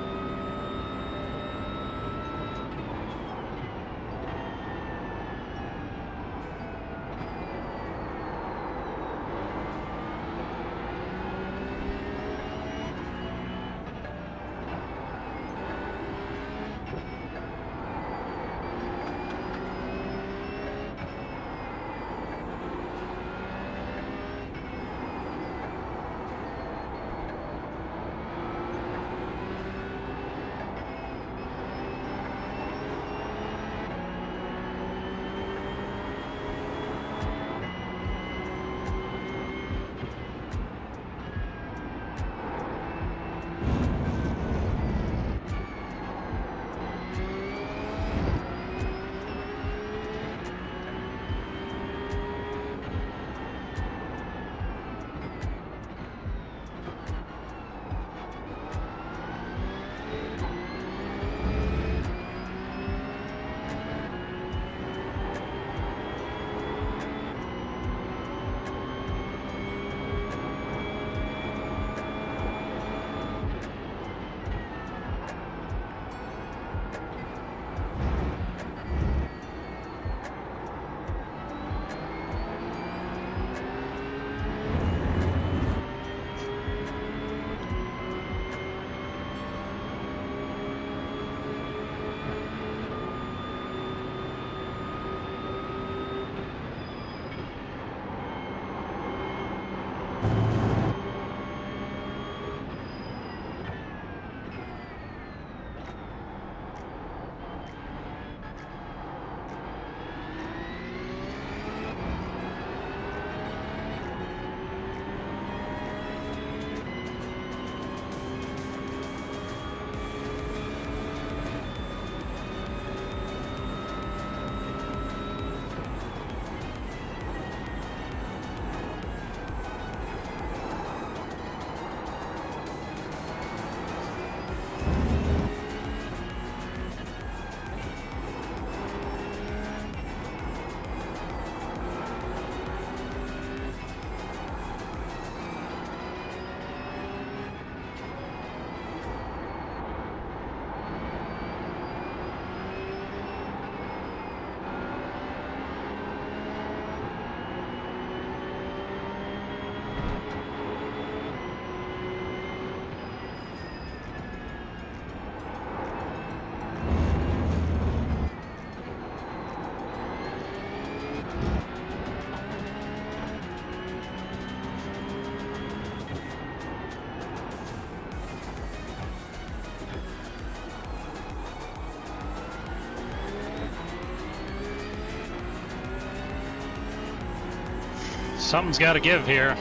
Something's got to give here.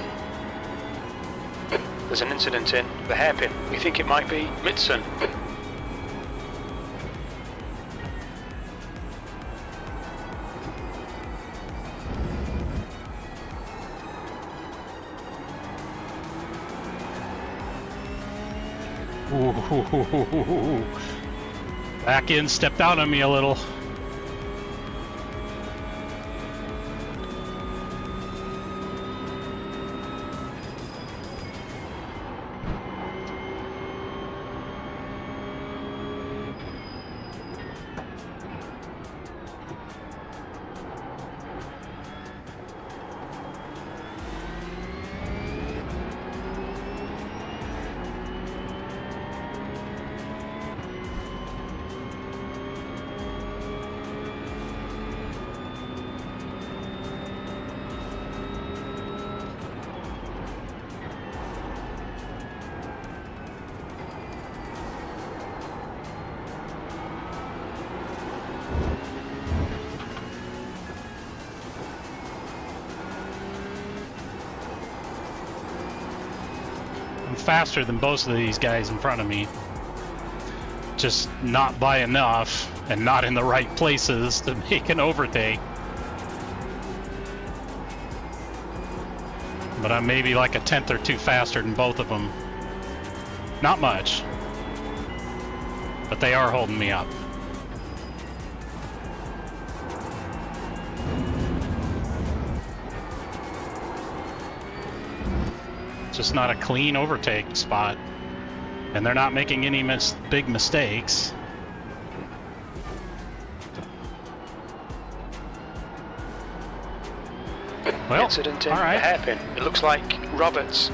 There's an incident in the hairpin. We think it might be Mitsun. Ooh. Back in, step down on me a little. Faster than both of these guys in front of me, just not by enough and not in the right places to make an overtake. But I'm maybe like a tenth or two faster than both of them. Not much, but they are holding me up. Just not a clean overtake spot, and they're not making any big mistakes. Well, Incident in all right. the hairpin. It looks like Roberts.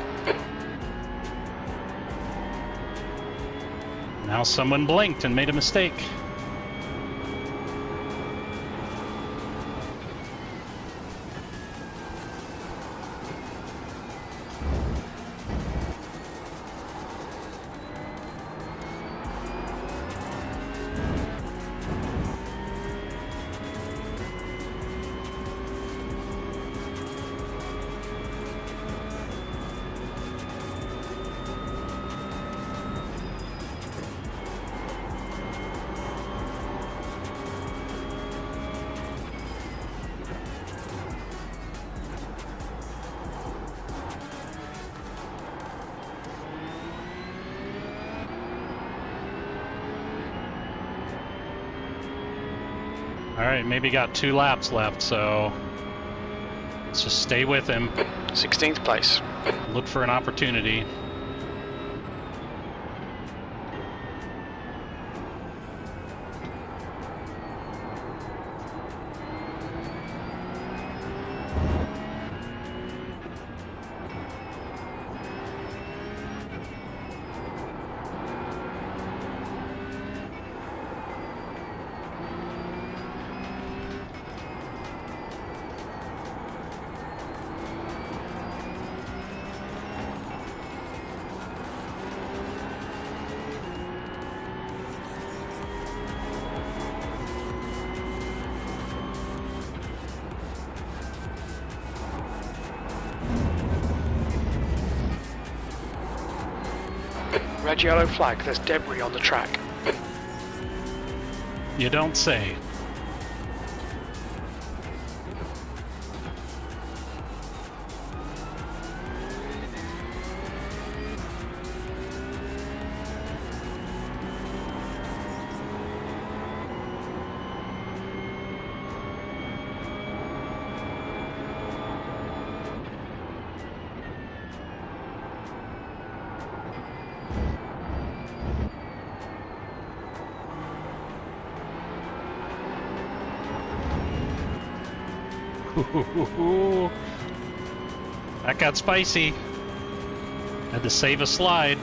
Now someone blinked and made a mistake. Alright, maybe got 2 laps left, so let's just stay with him. 16th place. Look for an opportunity. Red yellow flag, there's debris on the track. You don't say. That got spicy. Had to save a slide.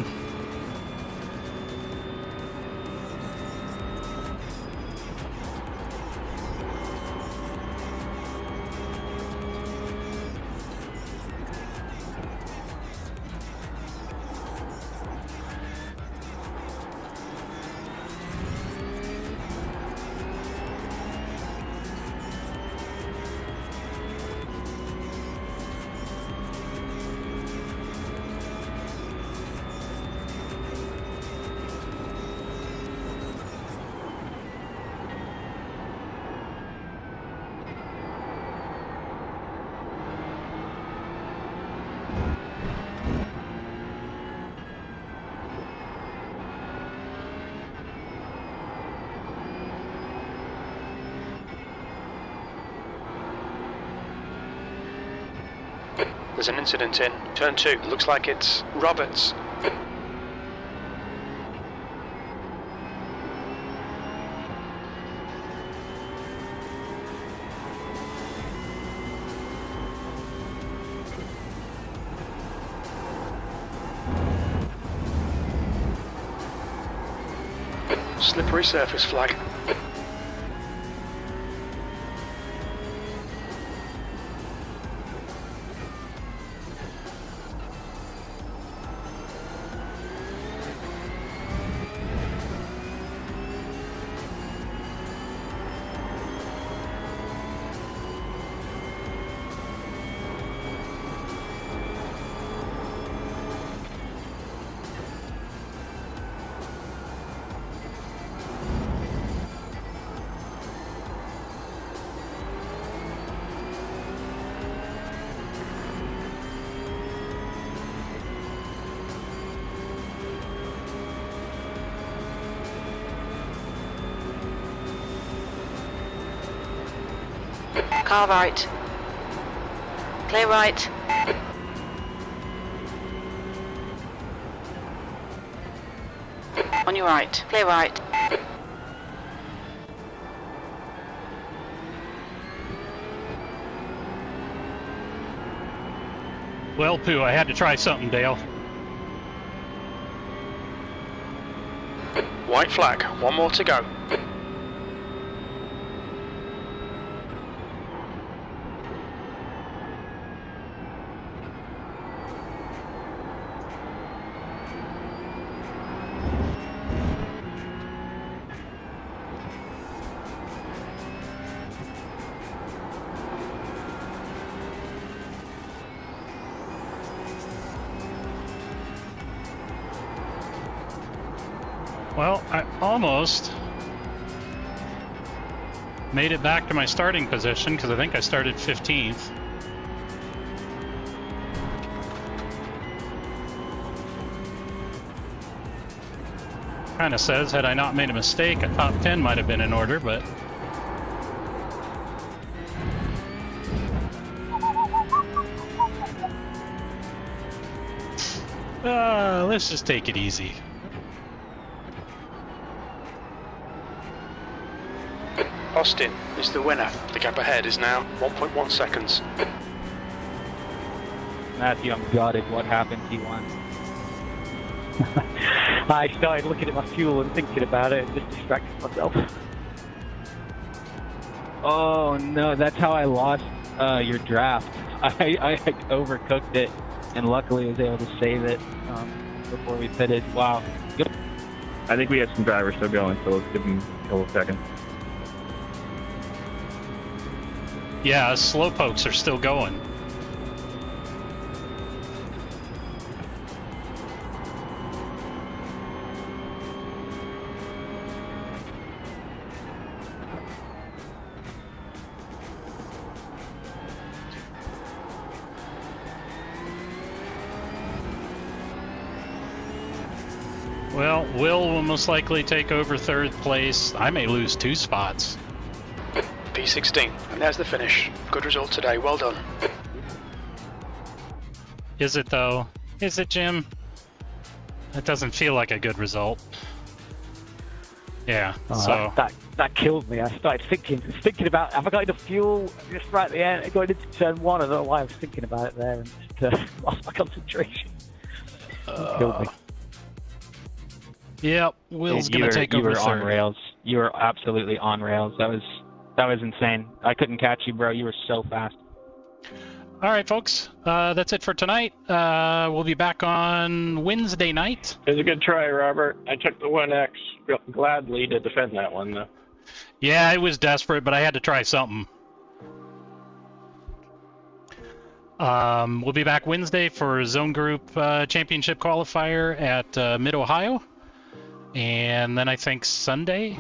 There's an incident in turn 2. Looks like it's Roberts. Slippery surface flag. Car right. Clear right. On your right. Clear right. Well, Pooh, I had to try something, Dale. White flag. One more to go. Well, I almost made it back to my starting position because I think I started 15th. Kind of says, had I not made a mistake, a top 10 might have been in order, but... let's just take it easy. Austin is the winner. The gap ahead is now 1.1 seconds. Matthew, I'm gutted. What happened T1? I started looking at my fuel and thinking about it and just distracted myself. Oh no, that's how I lost your draft. I overcooked it and luckily was able to save it before we pitted. Wow. Good. I think we have some drivers still going, so let's give them a couple seconds. Yeah, slowpokes are still going. Well, Will most likely take over third place. I may lose 2 spots. P16, and there's the finish. Good result today, well done. Is it though? Is it, Jim? That doesn't feel like a good result. Yeah, so... That killed me. I started thinking about, have I got enough fuel just right at the end, going into turn 1? I don't know why I was thinking about it there and just lost my concentration. It killed me. Yep, Will's gonna take over third. You were on rails. You were absolutely on rails. That was insane. I couldn't catch you, bro. You were so fast. All right, folks. That's it for tonight. We'll be back on Wednesday night. It was a good try, Robert. I took the 1X gladly to defend that one, though. Yeah, it was desperate, but I had to try something. We'll be back Wednesday for Zone Group Championship Qualifier at Mid-Ohio. And then I think Sunday.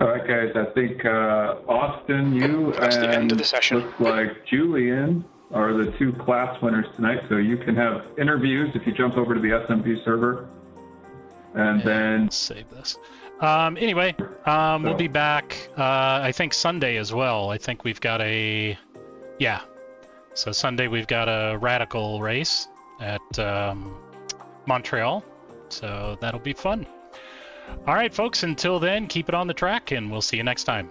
All right, guys. I think Austin, you, That's the end of the and session. looks like Julian are the 2 class winners tonight. So you can have interviews if you jump over to the SMP server. And then save this. Anyway, we'll be back. I think Sunday as well. I think we've got a So Sunday we've got a radical race at Montreal, so that'll be fun. All right, folks, until then, keep it on the track, and we'll see you next time.